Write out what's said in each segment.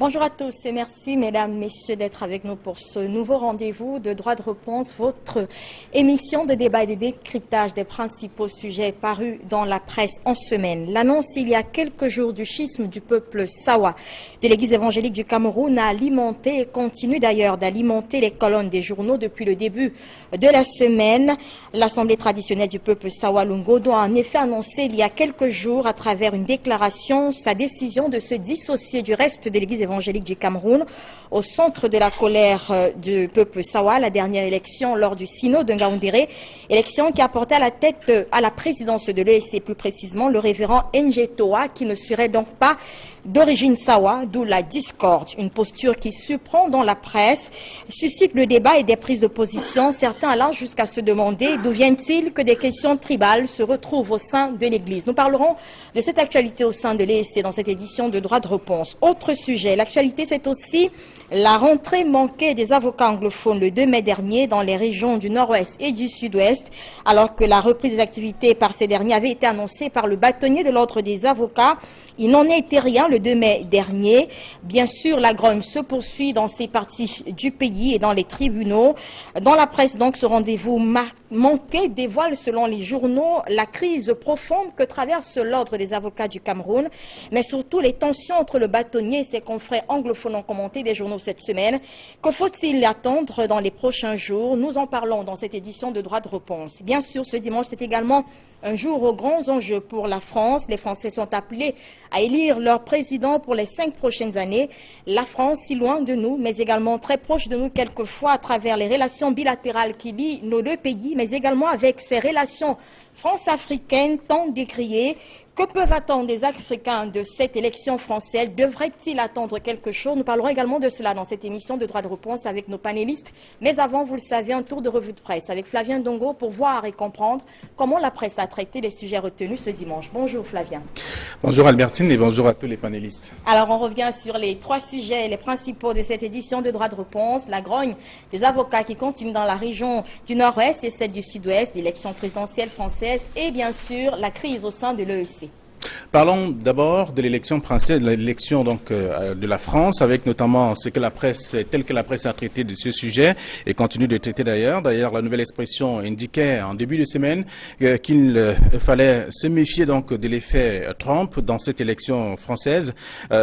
Bonjour à tous et merci mesdames, messieurs d'être avec nous pour ce nouveau rendez-vous de Droit de réponse, votre émission de débat et de décryptage des principaux sujets parus dans la presse en semaine. L'annonce il y a quelques jours du schisme du peuple Sawa de l'Église évangélique du Cameroun a alimenté et continue d'ailleurs d'alimenter les colonnes des journaux depuis le début de la semaine. L'Assemblée traditionnelle du peuple Sawa Lungodo a en effet annoncé il y a quelques jours à travers une déclaration sa décision de se dissocier du reste de l'Église évangélique du Cameroun. Au centre de la colère du peuple Sawa, la dernière élection lors du synode de Ngaoundéré, élection qui a porté à la tête à la présidence de l'ESC, plus précisément le révérend Njetoa, qui ne serait donc pas d'origine Sawa, d'où la discorde. Une posture qui surprend dans la presse, suscite le débat et des prises de position, certains allant jusqu'à se demander d'où vient-il que des questions tribales se retrouvent au sein de l'Église. Nous parlerons de cette actualité au sein de l'ESC dans cette édition de Droit de réponse. Autre sujet, l'actualité, c'est aussi la rentrée manquée des avocats anglophones le 2 mai dernier dans les régions du nord-ouest et du sud-ouest, alors que la reprise des activités par ces derniers avait été annoncée par le bâtonnier de l'ordre des avocats. Il n'en a été rien le 2 mai dernier. Bien sûr, la grogne se poursuit dans ces parties du pays et dans les tribunaux. Dans la presse, donc, ce rendez-vous manqué dévoile, selon les journaux, la crise profonde que traverse l'ordre des avocats du Cameroun, mais surtout les tensions entre le bâtonnier et ses confrères anglophones ont commenté des journaux cette semaine. Que faut-il attendre dans les prochains jours? Nous en parlons dans cette édition de Droit de réponse. Bien sûr, ce dimanche, c'est également un jour aux grands enjeux pour la France. Les Français sont appelés à élire leur président pour les 5 prochaines années. La France, si loin de nous, mais également très proche de nous quelquefois à travers les relations bilatérales qui lient nos deux pays, mais également avec ces relations france-africaines tant décriées. Que peuvent attendre les Africains de cette élection française? Devraient-ils attendre quelque chose? Nous parlerons également de cela dans cette émission de Droit de réponse avec nos panélistes. Mais avant, vous le savez, un tour de revue de presse avec Flavien Ndongo pour voir et comprendre comment la presse a traité les sujets retenus ce dimanche. Bonjour Flavien. Bonjour Albertine et bonjour à tous les panélistes. Alors on revient sur les 3 sujets, les principaux de cette édition de Droit de réponse. La grogne des avocats qui continue dans la région du nord-ouest et celle du sud-ouest, l'élection présidentielle française et bien sûr la crise au sein de l'EEC. Parlons d'abord de l'élection française, de l'élection donc de la France, avec notamment ce que la presse, tel que la presse a traité de ce sujet et continue de traiter d'ailleurs. D'ailleurs, la nouvelle expression indiquait en début de semaine qu'il fallait se méfier donc de l'effet Trump dans cette élection française.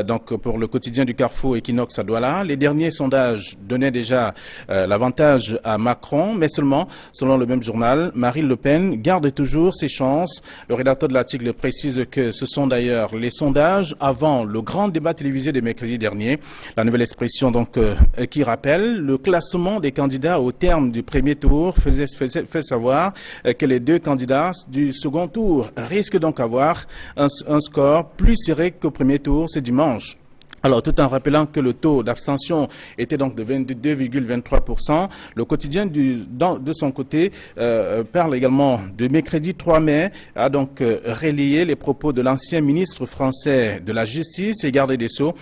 Donc pour le quotidien du Carrefour Equinox à Douala, les derniers sondages donnaient déjà l'avantage à Macron, mais seulement, selon le même journal, Marine Le Pen garde toujours ses chances. Le rédacteur de l'article précise que ce sont d'ailleurs les sondages avant le grand débat télévisé de mercredi dernier. La nouvelle expression donc qui rappelle le classement des candidats au terme du premier tour fait savoir que les 2 candidats du second tour risquent donc d'avoir un score plus serré qu'au premier tour ce dimanche. Alors, tout en rappelant que le taux d'abstention était donc de 22,23%, le quotidien de son côté parle également de mercredi 3 mai, a donc relayé les propos de l'ancien ministre français de la Justice et garde des Sceaux,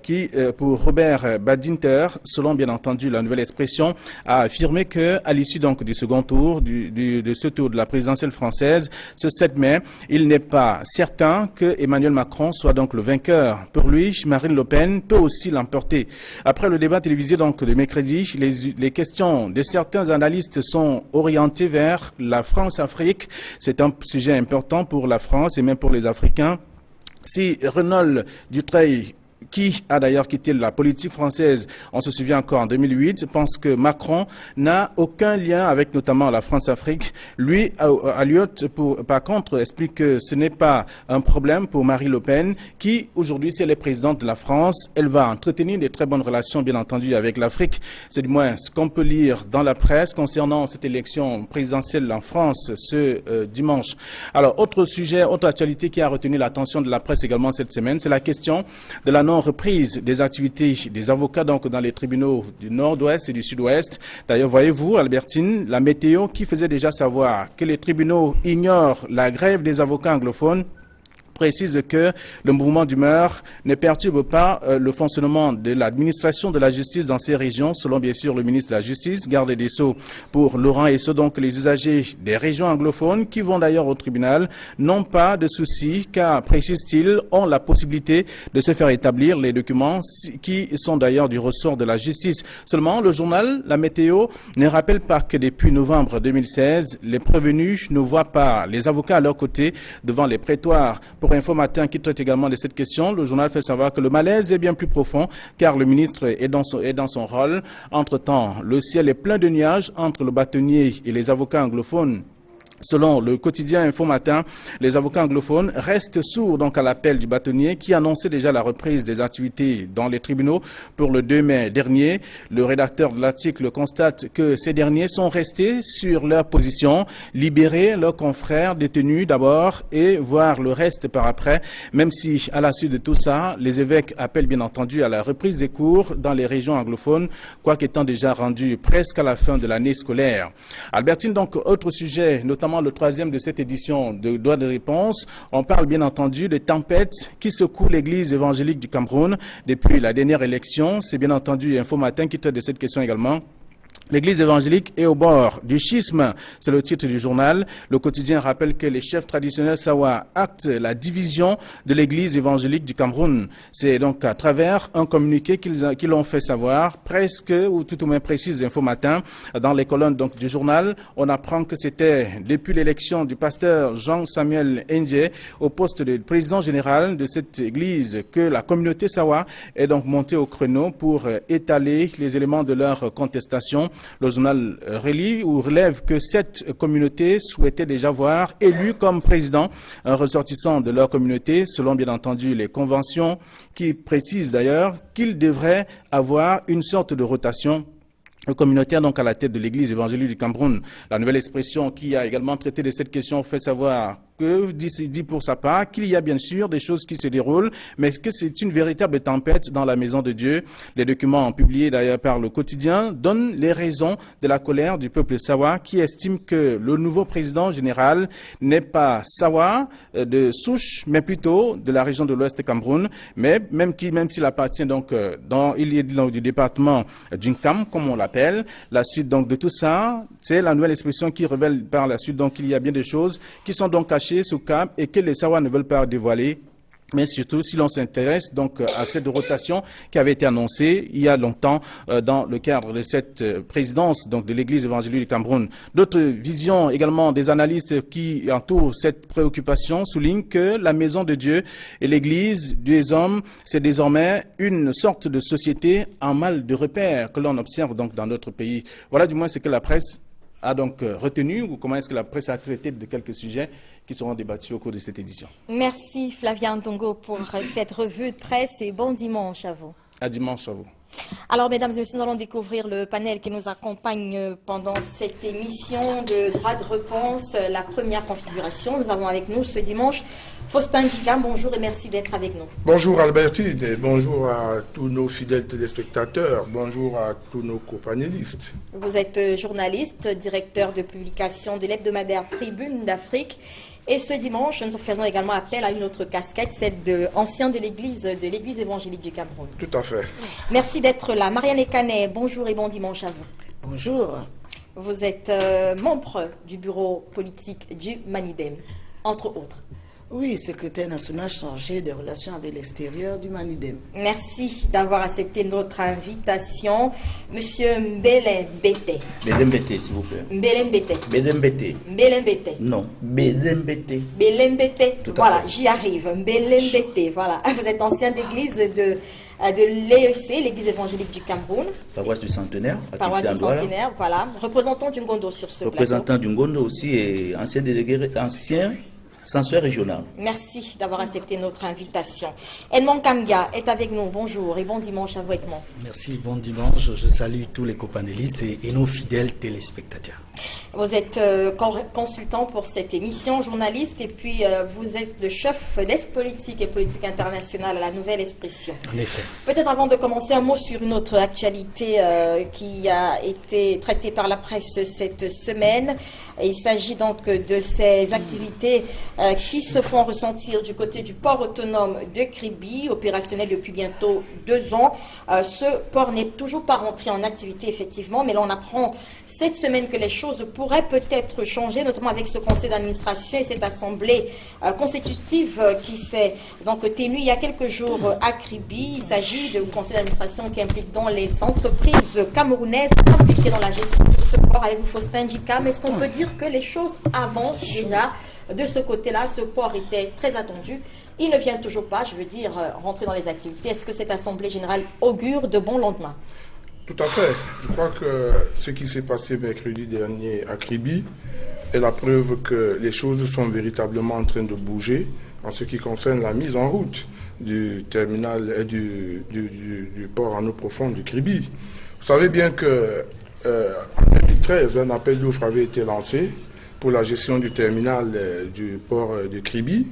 qui, pour Robert Badinter, selon bien entendu la nouvelle expression, a affirmé que à l'issue donc du second tour, de ce tour de la présidentielle française, ce 7 mai, il n'est pas certain que Emmanuel Macron soit donc le vainqueur. Pour lui, Marine Le Pen peut aussi l'emporter. Après le débat télévisé donc de mercredi, les questions de certains analystes sont orientées vers la France-Afrique. C'est un sujet important pour la France et même pour les Africains. Si Renaud Dutreil, qui a d'ailleurs quitté la politique française, on se souvient encore en 2008, pense que Macron n'a aucun lien avec notamment la France-Afrique. Lui, Alliot, par contre, explique que ce n'est pas un problème pour Marine Le Pen, qui aujourd'hui, si elle est présidente de la France, elle va entretenir des très bonnes relations, bien entendu, avec l'Afrique. C'est du moins ce qu'on peut lire dans la presse concernant cette élection présidentielle en France ce dimanche. Alors, autre sujet, autre actualité qui a retenu l'attention de la presse également cette semaine, c'est la question de la reprise des activités des avocats donc dans les tribunaux du nord-ouest et du sud-ouest. D'ailleurs, voyez-vous, Albertine, la météo qui faisait déjà savoir que les tribunaux ignorent la grève des avocats anglophones précise que le mouvement d'humeur ne perturbe pas le fonctionnement de l'administration de la justice dans ces régions, selon bien sûr le ministre de la Justice, garde des Sceaux pour Laurent et ce donc les usagers des régions anglophones qui vont d'ailleurs au tribunal n'ont pas de soucis car, précise-t-il, ont la possibilité de se faire établir les documents qui sont d'ailleurs du ressort de la justice. Seulement, le journal La Météo ne rappelle pas que depuis novembre 2016, les prévenus ne voient pas les avocats à leur côté devant les prétoires. Pour Info Matin qui traite également de cette question, le journal fait savoir que le malaise est bien plus profond car le ministre est dans son rôle. Entre-temps, le ciel est plein de nuages entre le bâtonnier et les avocats anglophones. Selon le quotidien Info Matin, les avocats anglophones restent sourds donc à l'appel du bâtonnier qui annonçait déjà la reprise des activités dans les tribunaux pour le 2 mai dernier. Le rédacteur de l'article constate que ces derniers sont restés sur leur position, libérer leurs confrères détenus d'abord et voir le reste par après, même si à la suite de tout ça, les évêques appellent bien entendu à la reprise des cours dans les régions anglophones, quoique étant déjà rendu presque à la fin de l'année scolaire. Albertine, donc, autre sujet, notamment le troisième de cette édition de Droit de réponse. On parle bien entendu des tempêtes qui secouent l'église évangélique du Cameroun depuis la dernière élection. C'est bien entendu Info Matin qui traite de cette question également. L'église évangélique est au bord du schisme, c'est le titre du journal. Le quotidien rappelle que les chefs traditionnels Sawa actent la division de l'église évangélique du Cameroun. C'est donc à travers un communiqué qu'ils l'ont fait savoir, presque, ou tout au moins précise Info Matin. Dans les colonnes donc, du journal, on apprend que c'était depuis l'élection du pasteur Jean-Samuel Ndje au poste de président général de cette église que la communauté Sawa est donc montée au créneau pour étaler les éléments de leur contestation. Le journal relie ou relève que cette communauté souhaitait déjà voir élu comme président un ressortissant de leur communauté, selon bien entendu les conventions qui précisent d'ailleurs qu'il devrait avoir une sorte de rotation communautaire donc à la tête de l'église évangélique du Cameroun. La nouvelle expression qui a également traité de cette question fait savoir que dit pour sa part qu'il y a bien sûr des choses qui se déroulent, mais que c'est une véritable tempête dans la maison de Dieu. Les documents publiés d'ailleurs par le quotidien donnent les raisons de la colère du peuple Sawa qui estime que le nouveau président général n'est pas Sawa de souche, mais plutôt de la région de l'Ouest Cameroun, mais même s'il appartient donc il est du département d'Unkam, comme on l'appelle. La suite donc de tout ça, c'est la nouvelle expression qui révèle par la suite donc qu'il y a bien des choses qui sont donc cachées sous cap et que les Sawa ne veulent pas dévoiler. Mais surtout, si l'on s'intéresse donc à cette rotation qui avait été annoncée il y a longtemps dans le cadre de cette présidence donc de l'Église évangélique du Cameroun. D'autres visions également des analystes qui entourent cette préoccupation soulignent que la maison de Dieu et l'Église des hommes, c'est désormais une sorte de société en mal de repère que l'on observe donc dans notre pays. Voilà du moins ce que la presse a donc retenu, ou comment est-ce que la presse a traité de quelques sujets qui seront débattus au cours de cette édition. Merci Flavien Ndongo pour cette revue de presse et bon dimanche à vous. À dimanche à vous. Alors, mesdames et messieurs, nous allons découvrir le panel qui nous accompagne pendant cette émission de droit de réponse, la première configuration. Nous avons avec nous ce dimanche Faustin Djika. Bonjour et merci d'être avec nous. Bonjour Albertine, et bonjour à tous nos fidèles téléspectateurs, bonjour à tous nos co-panélistes. Vous êtes journaliste, directeur de publication de l'hebdomadaire Tribune d'Afrique. Et ce dimanche, nous faisons également appel à une autre casquette, celle d'ancien de l'Église évangélique du Cameroun. Tout à fait. Merci d'être là. Marianne Ekané, bonjour et bon dimanche à vous. Bonjour. Vous êtes membre du bureau politique du Manidem, entre autres. Oui, secrétaire national chargé des relations avec l'extérieur du Manidem. Merci d'avoir accepté notre invitation. Monsieur Mbele Mbete. Mbele Mbete, s'il vous plaît. Mbele Mbete. Mbele Mbete. Mbele Mbete. Non, Mbele Mbete. Mbele Mbete. Tout à Voilà, fait. j'y arrive. Mbele Mbete. Voilà. Vous êtes ancien d'église de l'EEC, l'église évangélique du Cameroun. Paroisse du Centenaire. Paroisse du Centenaire, voilà. Représentant du Ngondo sur ce représentant du Ngondo aussi et ancien délégué, ancien censeur régional. Merci d'avoir accepté notre invitation. Edmond Kamga est avec nous. Bonjour et bon dimanche à vous, Edmond. Merci, bon dimanche. Je salue tous les copanélistes et nos fidèles téléspectateurs. Vous êtes consultant pour cette émission, journaliste, et puis vous êtes le chef desk politique et politique internationale à la Nouvelle Expression. En effet. Peut-être avant de commencer, un mot sur une autre actualité qui a été traitée par la presse cette semaine. Il s'agit donc de ces activités qui se font ressentir du côté du port autonome de Kribi, opérationnel depuis bientôt 2 ans. Ce port n'est toujours pas rentré en activité, effectivement, mais l'on apprend cette semaine que les choses pourraient peut-être changer, notamment avec ce conseil d'administration et cette assemblée constitutive qui s'est donc tenue il y a quelques jours à Kribi. Il s'agit du conseil d'administration qui implique donc les entreprises camerounaises impliquées dans la gestion de ce port. Avec vous, Faustin Djikam, est-ce qu'on peut dire que les choses avancent déjà de ce côté-là? Ce port était très attendu. Il ne vient toujours pas, je veux dire, rentrer dans les activités. Est-ce que cette assemblée générale augure de bons lendemains? Tout à fait. Je crois que ce qui s'est passé mercredi dernier à Kribi est la preuve que les choses sont véritablement en train de bouger en ce qui concerne la mise en route du terminal et du port en eau profonde du Kribi. Vous savez bien que en 2013, un appel d'offres avait été lancé pour la gestion du terminal du port de Kribi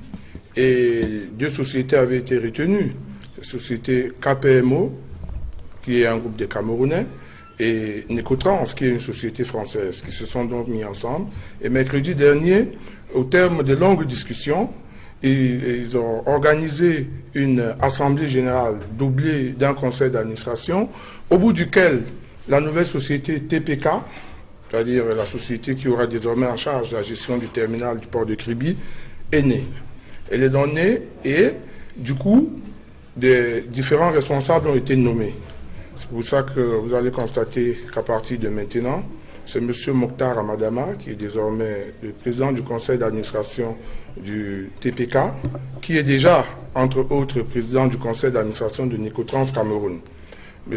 et 2 sociétés avaient été retenues. La société KPMO, qui est un groupe de Camerounais, et Necotrans, qui est une société française, qui se sont donc mis ensemble. Et mercredi dernier, au terme de longues discussions, ils ont organisé une assemblée générale doublée d'un conseil d'administration, au bout duquel la nouvelle société TPK, c'est-à-dire la société qui aura désormais en charge la gestion du terminal du port de Kribi, est née. Elle est donc née et, du coup, des différents responsables ont été nommés. C'est pour ça que vous allez constater qu'à partir de maintenant, c'est M. Mokhtar Amadama, qui est désormais le président du conseil d'administration du TPK, qui est déjà, entre autres, président du conseil d'administration de Necotrans Cameroun. M.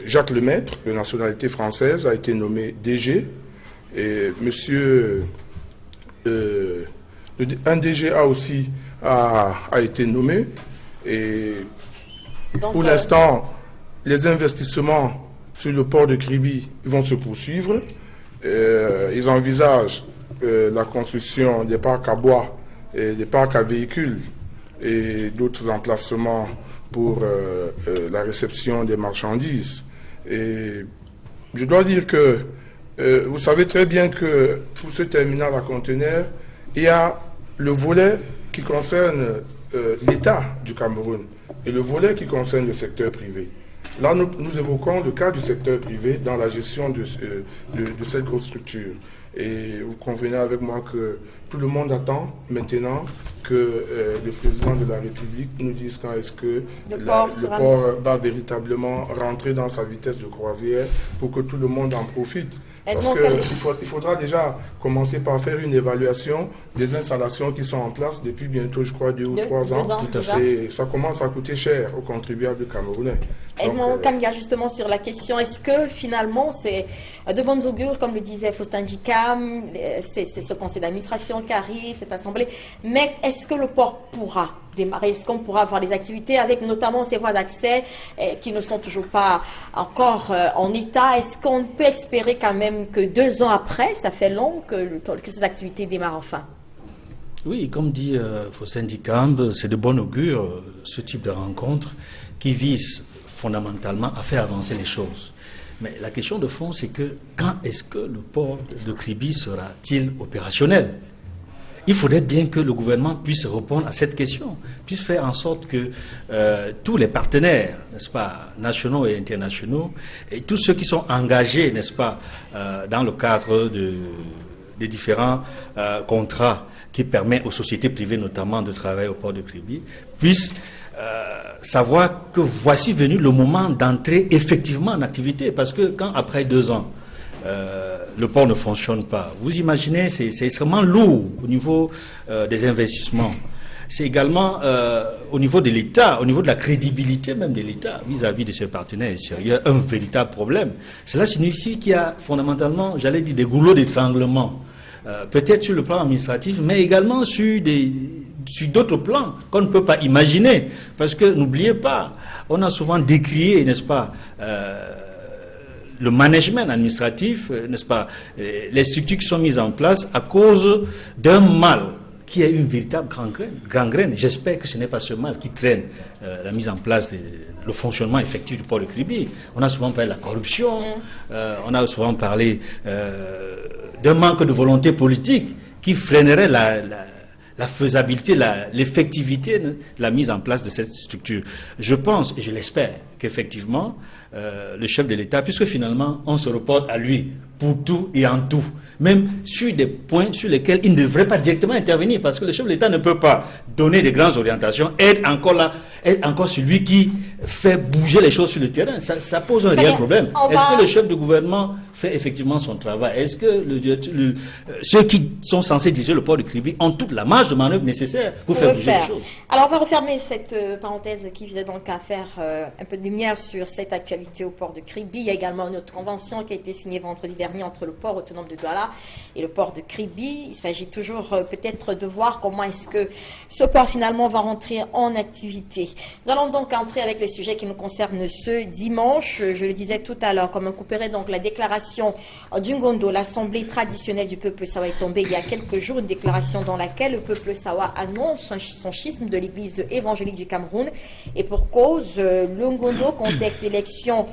Jacques Lemaître, de nationalité française, a été nommé DG. Et un DGA aussi a été nommé. Et donc, pour l'instant, les investissements sur le port de Kribi vont se poursuivre. Ils envisagent la construction des parcs à bois et des parcs à véhicules et d'autres emplacements pour la réception des marchandises. Et je dois dire que vous savez très bien que pour ce terminal à conteneurs, il y a le volet qui concerne l'État du Cameroun et le volet qui concerne le secteur privé. Là, nous évoquons le cas du secteur privé dans la gestion de cette grosse structure. Et vous convenez avec moi que tout le monde attend maintenant que le président de la République nous dise quand est-ce que le port va véritablement rentrer dans sa vitesse de croisière pour que tout le monde en profite. Parce qu'il faudra déjà commencer par faire une évaluation des installations qui sont en place depuis bientôt, je crois, 2 ou 3 ans. Tout à fait. Et ça commence à coûter cher aux contribuables camerounais. Edmond Kamga, justement sur la question, est-ce que finalement c'est de bonnes augures, comme le disait Faustin Djikam, c'est ce conseil d'administration qui arrive, cette assemblée, mais est-ce que le port pourra démarrer? Est-ce qu'on pourra avoir des activités avec notamment ces voies d'accès qui ne sont toujours pas encore en état? Est-ce qu'on peut espérer quand même que 2 ans après, ça fait long que ces activités démarrent enfin? Oui, comme dit Faustin Djikam, c'est de bon augure ce type de rencontre qui vise fondamentalement à faire avancer les choses. Mais la question de fond, c'est que quand est-ce que le port de Kribi sera-t-il opérationnel? Il faudrait bien que le gouvernement puisse répondre à cette question, puisse faire en sorte que tous les partenaires, n'est-ce pas, nationaux et internationaux, et tous ceux qui sont engagés, n'est-ce pas, dans le cadre des différents contrats qui permettent aux sociétés privées notamment de travailler au port de Kribi, puissent savoir que voici venu le moment d'entrer effectivement en activité. Parce que quand après 2 ans, le port ne fonctionne pas, vous imaginez, c'est extrêmement lourd au niveau des investissements. C'est également au niveau de l'État, au niveau de la crédibilité même de l'État vis-à-vis de ses partenaires extérieurs, un véritable problème. Cela signifie qu'il y a fondamentalement, j'allais dire, des goulots d'étranglement. Peut-être sur le plan administratif, mais également sur d'autres plans qu'on ne peut pas imaginer. Parce que n'oubliez pas, on a souvent décrié, n'est-ce pas, le management administratif, n'est-ce pas, les structures qui sont mises en place à cause d'un mal qui est une véritable gangrène. J'espère que ce n'est pas ce mal qui traîne la mise en place, le fonctionnement effectif du port de Kribi. On a souvent parlé de la corruption, on a souvent parlé d'un manque de volonté politique qui freinerait la faisabilité, l'effectivité de la mise en place de cette structure. Je pense, et je l'espère, qu'effectivement, le chef de l'État, puisque finalement, on se reporte à lui pour tout et en tout, même sur des points sur lesquels il ne devrait pas directement intervenir, parce que le chef de l'État ne peut pas donner de grandes orientations, être encore là, être encore celui qui fait bouger les choses sur le terrain. Ça pose un réel problème. Est-ce que le chef de gouvernement fait effectivement son travail? Est-ce que ceux qui sont censés diriger le port de Kribi ont toute la marge de manœuvre nécessaire pour faire bouger les choses? Alors, on va refermer cette parenthèse qui visait donc à faire un peu de lumière sur cette actualité au port de Kribi. Il y a également une autre convention qui a été signée vendredi dernier entre le port autonome de Douala et le port de Kribi. Il s'agit toujours peut-être de voir comment est-ce que ce port finalement va rentrer en activité. Nous allons donc entrer avec le sujet qui nous concerne ce dimanche. Je le disais tout à l'heure, comme on couperait donc la déclaration d'Ungondo, l'assemblée traditionnelle du peuple Sawa est tombée il y a quelques jours, une déclaration dans laquelle le peuple Sawa annonce son schisme de l'église évangélique du Cameroun. Et pour cause, l'Ungondo, contexte d'élection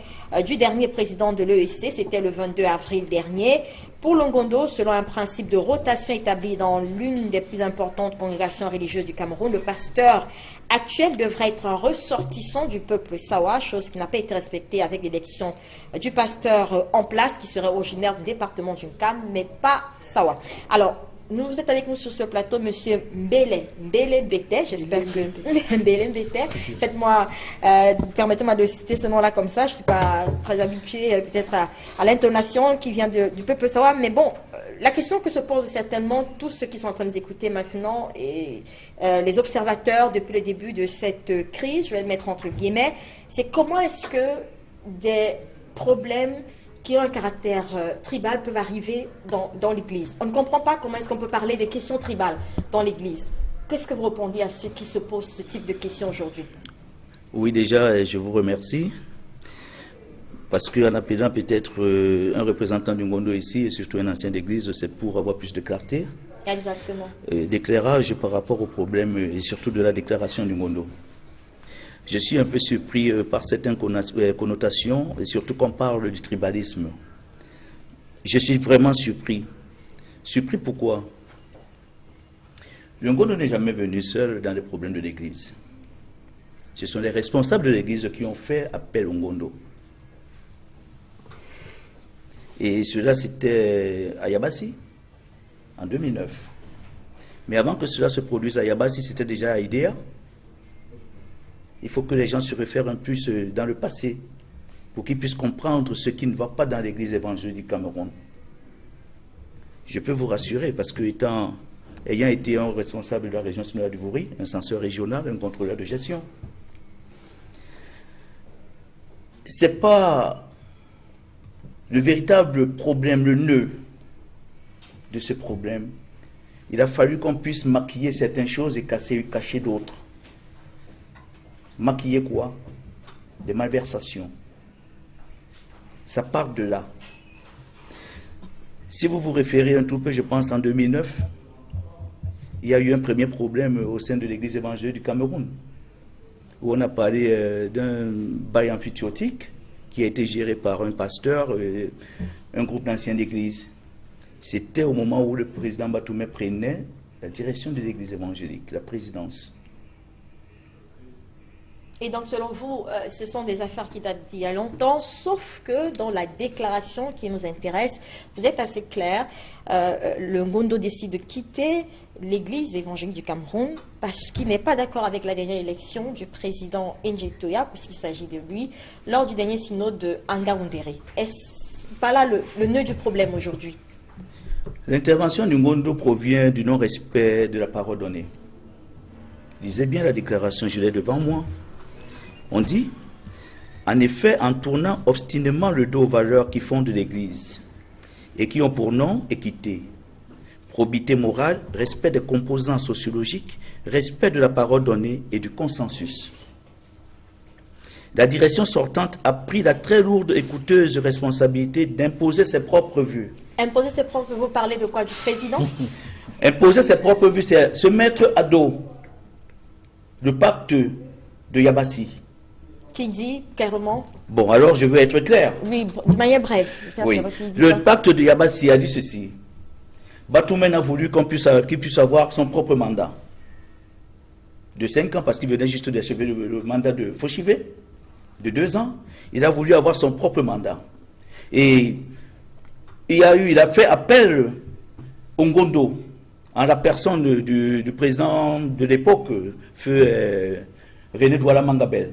du dernier président de l'EEC, c'était le 22 avril dernier. Pour l'Ongondo, selon un principe de rotation établi dans l'une des plus importantes congrégations religieuses du Cameroun, le pasteur actuel devrait être un ressortissant du peuple Sawa, chose qui n'a pas été respectée avec l'élection du pasteur en place, qui serait originaire du département du Nkam, mais pas Sawa. Alors, vous êtes avec nous sur ce plateau, monsieur Mbele Mbete, j'espère que Mbele Mbete. Faites-moi, permettez-moi de citer ce nom-là comme ça. Je ne suis pas très habituée peut-être à l'intonation qui vient du peuple Sawa. Mais bon, la question que se posent certainement tous ceux qui sont en train de nous écouter maintenant et les observateurs depuis le début de cette crise, je vais le mettre entre guillemets, c'est comment est-ce que des problèmes qui ont un caractère tribal peuvent arriver dans l'Église. On ne comprend pas comment est-ce qu'on peut parler des questions tribales dans l'Église. Qu'est-ce que vous répondez à ceux qui se posent ce type de questions aujourd'hui? Oui, déjà, je vous remercie. Parce qu'en appelant peut-être un représentant du Ngondo ici, et surtout un ancien d'église, c'est pour avoir plus de clarté. Exactement. D'éclairage par rapport au problème et surtout de la déclaration du Ngondo. Je suis un peu surpris par certaines connotations, et surtout qu'on parle du tribalisme. Je suis vraiment surpris. Surpris pourquoi? Le Ngondo n'est jamais venu seul dans les problèmes de l'Église. Ce sont les responsables de l'Église qui ont fait appel au Ngondo. Et cela, c'était à Yabassi, en 2009. Mais avant que cela se produise à Yabassi, c'était déjà à Idéa. Il faut que les gens se réfèrent un peu dans le passé pour qu'ils puissent comprendre ce qui ne va pas dans l'église évangélique du Cameroun. Je peux vous rassurer parce que ayant été un responsable de la région synodale du Vouri, un censeur régional, un contrôleur de gestion, ce n'est pas le véritable problème, le nœud de ce problème. Il a fallu qu'on puisse maquiller certaines choses et cacher d'autres. Maquiller quoi? Des malversations. Ça part de là. Si vous vous référez un tout peu, je pense en 2009, il y a eu un premier problème au sein de l'église évangélique du Cameroun, où on a parlé d'un bail amphithéotique qui a été géré par un pasteur, un groupe d'anciens d'église. C'était au moment où le président Batoumé prenait la direction de l'église évangélique, la présidence. Et donc, selon vous, ce sont des affaires qui datent d'il y a longtemps, sauf que dans la déclaration qui nous intéresse, vous êtes assez clair. Le Ngondo décide de quitter l'église évangélique du Cameroun parce qu'il n'est pas d'accord avec la dernière élection du président Njetoya, puisqu'il s'agit de lui, lors du dernier synode de Angaoundéré. Est-ce pas là le nœud du problème aujourd'hui? L'intervention du Ngondo provient du non-respect de la parole donnée. Lisez bien la déclaration, je l'ai devant moi. On dit, en effet, en tournant obstinément le dos aux valeurs qui fondent l'Église et qui ont pour nom équité, probité morale, respect des composants sociologiques, respect de la parole donnée et du consensus. La direction sortante a pris la très lourde et coûteuse responsabilité d'imposer ses propres vues. Imposer ses propres vues, vous parlez de quoi? Du président? Imposer ses propres vues, c'est se mettre à dos le pacte de Yabassi. Qui dit clairement? Bon, alors je veux être clair. Oui, de manière brève. Oui. Le pacte de Yabassi a dit ceci. Batoumène a voulu qu'il puisse avoir son propre mandat de 5 ans, parce qu'il venait juste d'achever le mandat de Foshivé, de 2 ans. Il a voulu avoir son propre mandat. Et il a fait appel au Ngondo, en la personne du président de l'époque, feu René Douala Mangabel,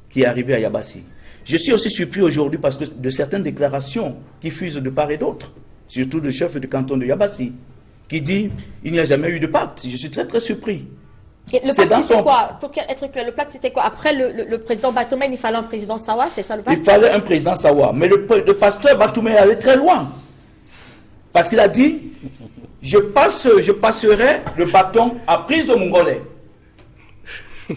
qui est arrivé à Yabassi. Je suis aussi surpris aujourd'hui parce que de certaines déclarations qui fusent de part et d'autre, surtout le chef du canton de Yabassi, qui dit il n'y a jamais eu de pacte. Je suis très très surpris. Et le pacte, c'était quoi? Pour être clair, le pacte, c'était quoi? Après le président Batoumène, il fallait un président Sawa, c'est ça le pacte? Il fallait un président Sawa. Mais le pasteur Batoumène allait très loin. Parce qu'il a dit je passerai le bâton à prise au Mongolais.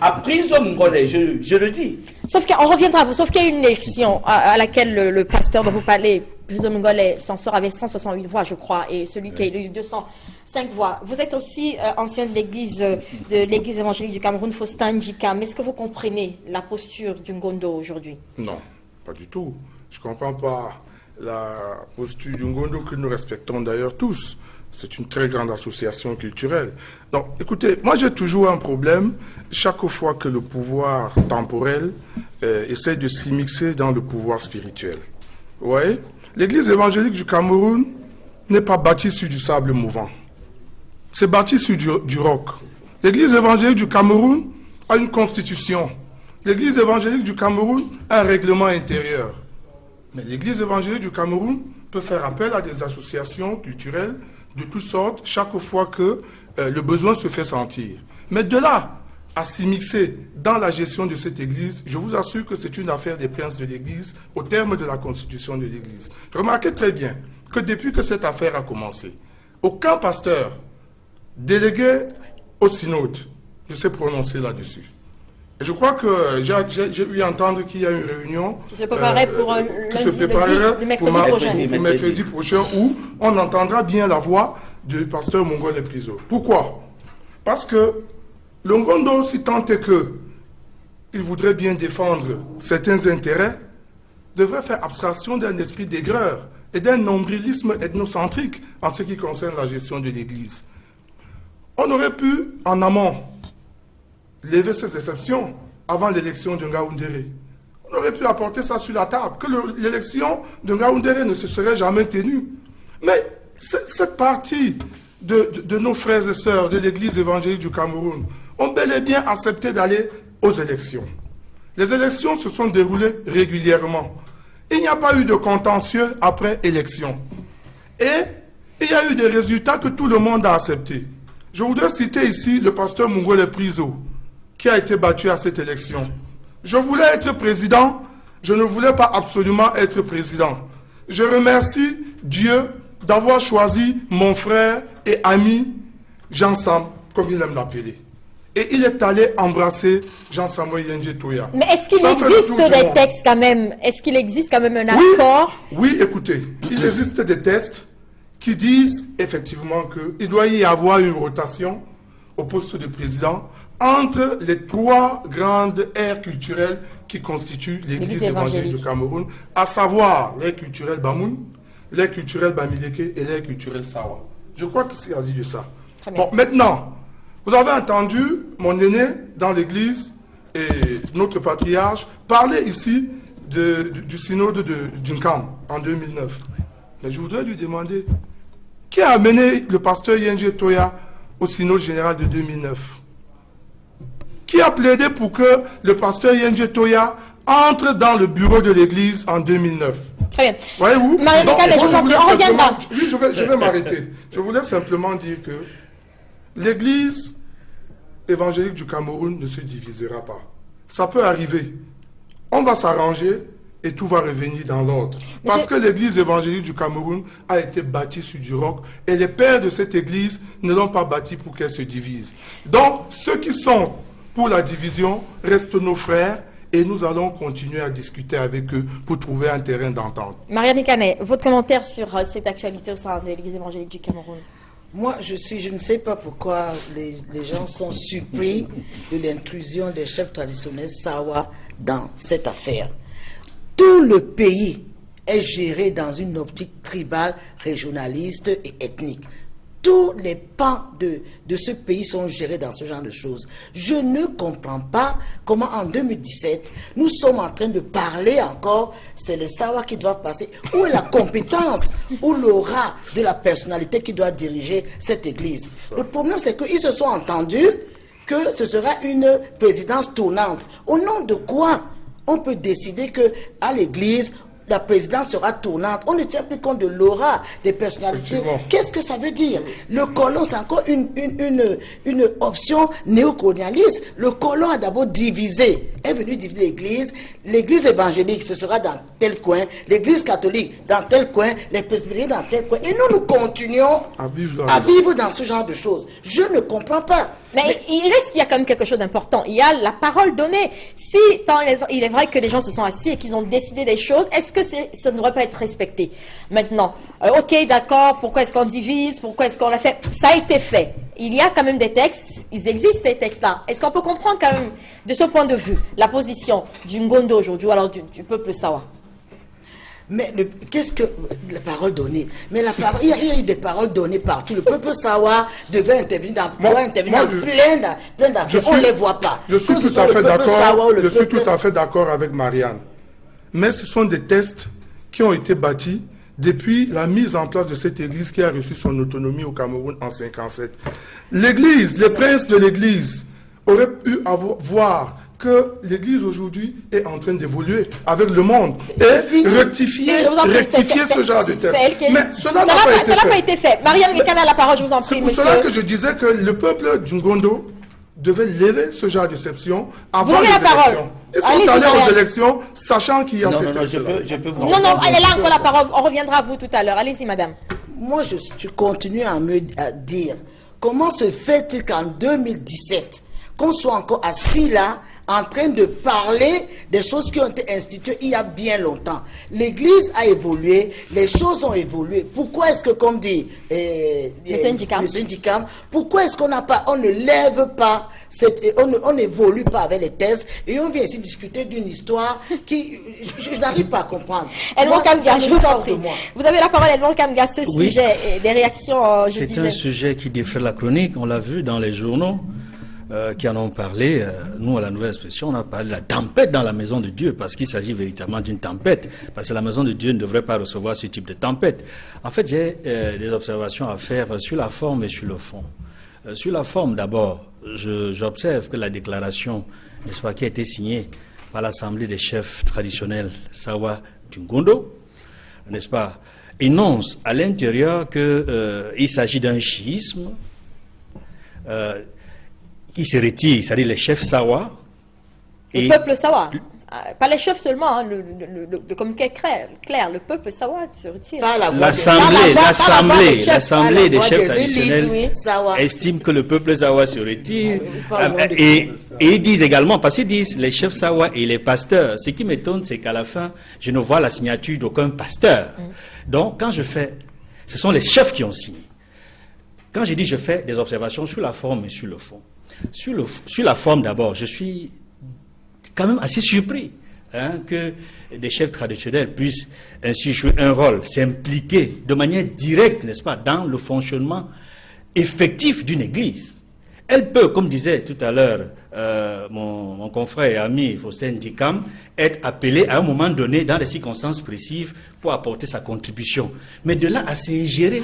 À prise au Mongolais, je le dis. Sauf qu'on reviendra à vous, sauf qu'il y a une élection à laquelle le pasteur dont vous parlez, prise au Mongolais, s'en sort avec 168 voix, je crois, et celui qui a eu 205 voix. Vous êtes aussi ancien de l'église évangélique du Cameroun, Faustin Ndjikam. Est-ce que vous comprenez la posture du Ngondo aujourd'hui? Non, pas du tout. Je ne comprends pas la posture du Ngondo que nous respectons d'ailleurs tous. C'est une très grande association culturelle. Donc, écoutez, moi j'ai toujours un problème chaque fois que le pouvoir temporel essaie de s'immiscer dans le pouvoir spirituel. Vous voyez, l'église évangélique du Cameroun n'est pas bâtie sur du sable mouvant. C'est bâti sur du roc. L'église évangélique du Cameroun a une constitution. L'église évangélique du Cameroun a un règlement intérieur. Mais l'église évangélique du Cameroun peut faire appel à des associations culturelles de toutes sortes, chaque fois que le besoin se fait sentir. Mais de là à s'immiscer dans la gestion de cette église, je vous assure que c'est une affaire des princes de l'église au terme de la constitution de l'église. Remarquez très bien que depuis que cette affaire a commencé, aucun pasteur délégué au synode ne s'est prononcé là-dessus. Et je crois que j'ai eu à entendre qu'il y a une réunion qui se préparerait pour le mercredi prochain où on entendra bien la voix du pasteur Mongolais Priso. Pourquoi? Parce que le Ngondo, si tant est qu'il voudrait bien défendre certains intérêts, devrait faire abstraction d'un esprit d'aigreur et d'un nombrilisme ethnocentrique en ce qui concerne la gestion de l'Église. On aurait pu, en amont, lever ces exceptions avant l'élection de Ngaoundéré. On aurait pu apporter ça sur la table, que l'élection de Ngaoundéré ne se serait jamais tenue. Mais cette partie de nos frères et sœurs de l'église évangélique du Cameroun ont bel et bien accepté d'aller aux élections. Les élections se sont déroulées régulièrement. Il n'y a pas eu de contentieux après élection. Et il y a eu des résultats que tout le monde a acceptés. Je voudrais citer ici le pasteur Mongolais Priso, qui a été battu à cette élection. Je voulais être président, je ne voulais pas absolument être président. Je remercie Dieu d'avoir choisi mon frère et ami Jean Sam, comme il aime l'appeler. Et il est allé embrasser Jean-Samuel Yenge Toya. Mais est-ce qu'il existe des textes quand même? Est-ce qu'il existe quand même un accord? Oui, écoutez, il existe des textes qui disent effectivement qu'il doit y avoir une rotation au poste de président entre les 3 grandes aires culturelles qui constituent l'église évangélique du Cameroun, à savoir l'aire culturelle Bamoun, l'aire culturelle Bamileke et l'aire culturelle Sawa. Je crois qu'il s'agit de ça. Bon, maintenant, vous avez entendu mon aîné dans l'église et notre patriarche parler ici du synode de Djunkam en 2009. Mais je voudrais lui demander, qui a amené le pasteur Yenge Toya au synode général de 2009? Qui a plaidé pour que le pasteur Yenge Toya entre dans le bureau de l'église en 2009? Très bien. Voyez-vous? Je vais m'arrêter. Je voulais simplement dire que l'église évangélique du Cameroun ne se divisera pas. Ça peut arriver. On va s'arranger et tout va revenir dans l'ordre. Parce que l'église évangélique du Cameroun a été bâtie sur du roc et les pères de cette église ne l'ont pas bâtie pour qu'elle se divise. Donc, ceux qui sont pour la division restent nos frères et nous allons continuer à discuter avec eux pour trouver un terrain d'entente. Marianne Canet, votre commentaire sur cette actualité au sein de l'église évangélique du Cameroun? Moi, je ne sais pas pourquoi les gens sont surpris de l'inclusion des chefs traditionnels Sawa dans cette affaire. Tout le pays est géré dans une optique tribale, régionaliste et ethnique. tous les pans de ce pays sont gérés dans ce genre de choses. Je ne comprends pas comment en 2017, nous sommes en train de parler encore, c'est les savoirs qui doivent passer. Où est la compétence, où l'aura de la personnalité qui doit diriger cette église? Le problème, c'est qu'ils se sont entendus que ce sera une présidence tournante. Au nom de quoi on peut décider que à l'église, la présidence sera tournante? On ne tient plus compte de l'aura des personnalités. Qu'est-ce que ça veut dire? Le colon, c'est encore une option néocolonialiste. Le colon a d'abord divisé, est venu diviser l'église. L'église évangélique, ce sera dans tel coin. L'église catholique, dans tel coin. Les presbytériens, dans tel coin. Et nous continuons à vivre dans ce genre de choses. Je ne comprends pas. Mais il reste qu'il y a quand même quelque chose d'important. Il y a la parole donnée. Si il est vrai que les gens se sont assis et qu'ils ont décidé des choses, est-ce que ça ne devrait pas être respecté? Maintenant, ok, d'accord, pourquoi est-ce qu'on divise? Pourquoi est-ce qu'on l'a fait? Ça a été fait. Il y a quand même des textes, ils existent ces textes-là. Est-ce qu'on peut comprendre quand même, de ce point de vue, la position du Ngondo aujourd'hui, ou alors du peuple Sawa? Mais qu'est-ce que la parole donnée? Mais il y a eu des paroles données partout. Le peuple Sawa devait intervenir dans plein d'affaires. On ne les voit pas. Je suis tout à fait d'accord. Je suis tout à fait d'accord avec Marianne. Mais ce sont des tests qui ont été bâtis depuis la mise en place de cette église qui a reçu son autonomie au Cameroun en 1957. L'église, les princes de l'église auraient pu voir que l'église aujourd'hui est en train d'évoluer avec le monde et rectifier ce genre de texte. Mais cela n'a pas été fait. Marianne Gekana a la parole, je vous en prie, monsieur. C'est pour cela que je disais que le peuple du Ngondo devait lever ce genre d'exception avant les élections. Ils sont allés aux élections sachant qu'il y a ces textes-là. Non, elle a encore la parole. On reviendra à vous tout à l'heure. Allez-y, madame. Moi, je continue à me dire, comment se fait-il qu'en 2017, qu'on soit encore assis là, en train de parler des choses qui ont été instituées il y a bien longtemps. L'Église a évolué, les choses ont évolué. Pourquoi est-ce que, comme dit le syndicat, pourquoi est-ce qu'on ne lève pas, on n'évolue pas avec les thèses et on vient ici discuter d'une histoire qui, je n'arrive pas à comprendre. Elmon Kamga, je vous en prie. Vous avez la parole, Elmon Kamga, ce sujet, et des réactions, c'est un sujet qui défait la chronique, on l'a vu dans les journaux. Qui en ont parlé, nous à la Nouvelle Expression, on a parlé de la tempête dans la maison de Dieu, parce qu'il s'agit véritablement d'une tempête, parce que la maison de Dieu ne devrait pas recevoir ce type de tempête. En fait, j'ai des observations à faire sur la forme et sur le fond. Sur la forme, d'abord, j'observe que la déclaration, n'est-ce pas, qui a été signée par l'Assemblée des chefs traditionnels Sawa du Ngondo, n'est-ce pas, énonce à l'intérieur qu'il s'agit d'un schisme, qui se retire, c'est-à-dire les chefs Sawa. Le peuple Sawa. Pas les chefs seulement, hein, le communiqué clair, le peuple Sawa se retire. L'Assemblée des chefs traditionnels estime que le peuple Sawa se retire. Et ils disent également, parce qu'ils disent les chefs Sawa et les pasteurs. Ce qui m'étonne, c'est qu'à la fin, je ne vois la signature d'aucun pasteur. Donc, quand je fais, ce sont les chefs qui ont signé. Quand je dis je fais des observations sur la forme et sur le fond. Sur la forme d'abord, je suis quand même assez surpris que des chefs traditionnels puissent ainsi jouer un rôle, s'impliquer de manière directe, n'est-ce pas, dans le fonctionnement effectif d'une église. Elle peut, comme disait tout à l'heure mon confrère et ami Faustin Dikam, être appelée à un moment donné, dans des circonstances précises, pour apporter sa contribution. Mais de là à s'ingérer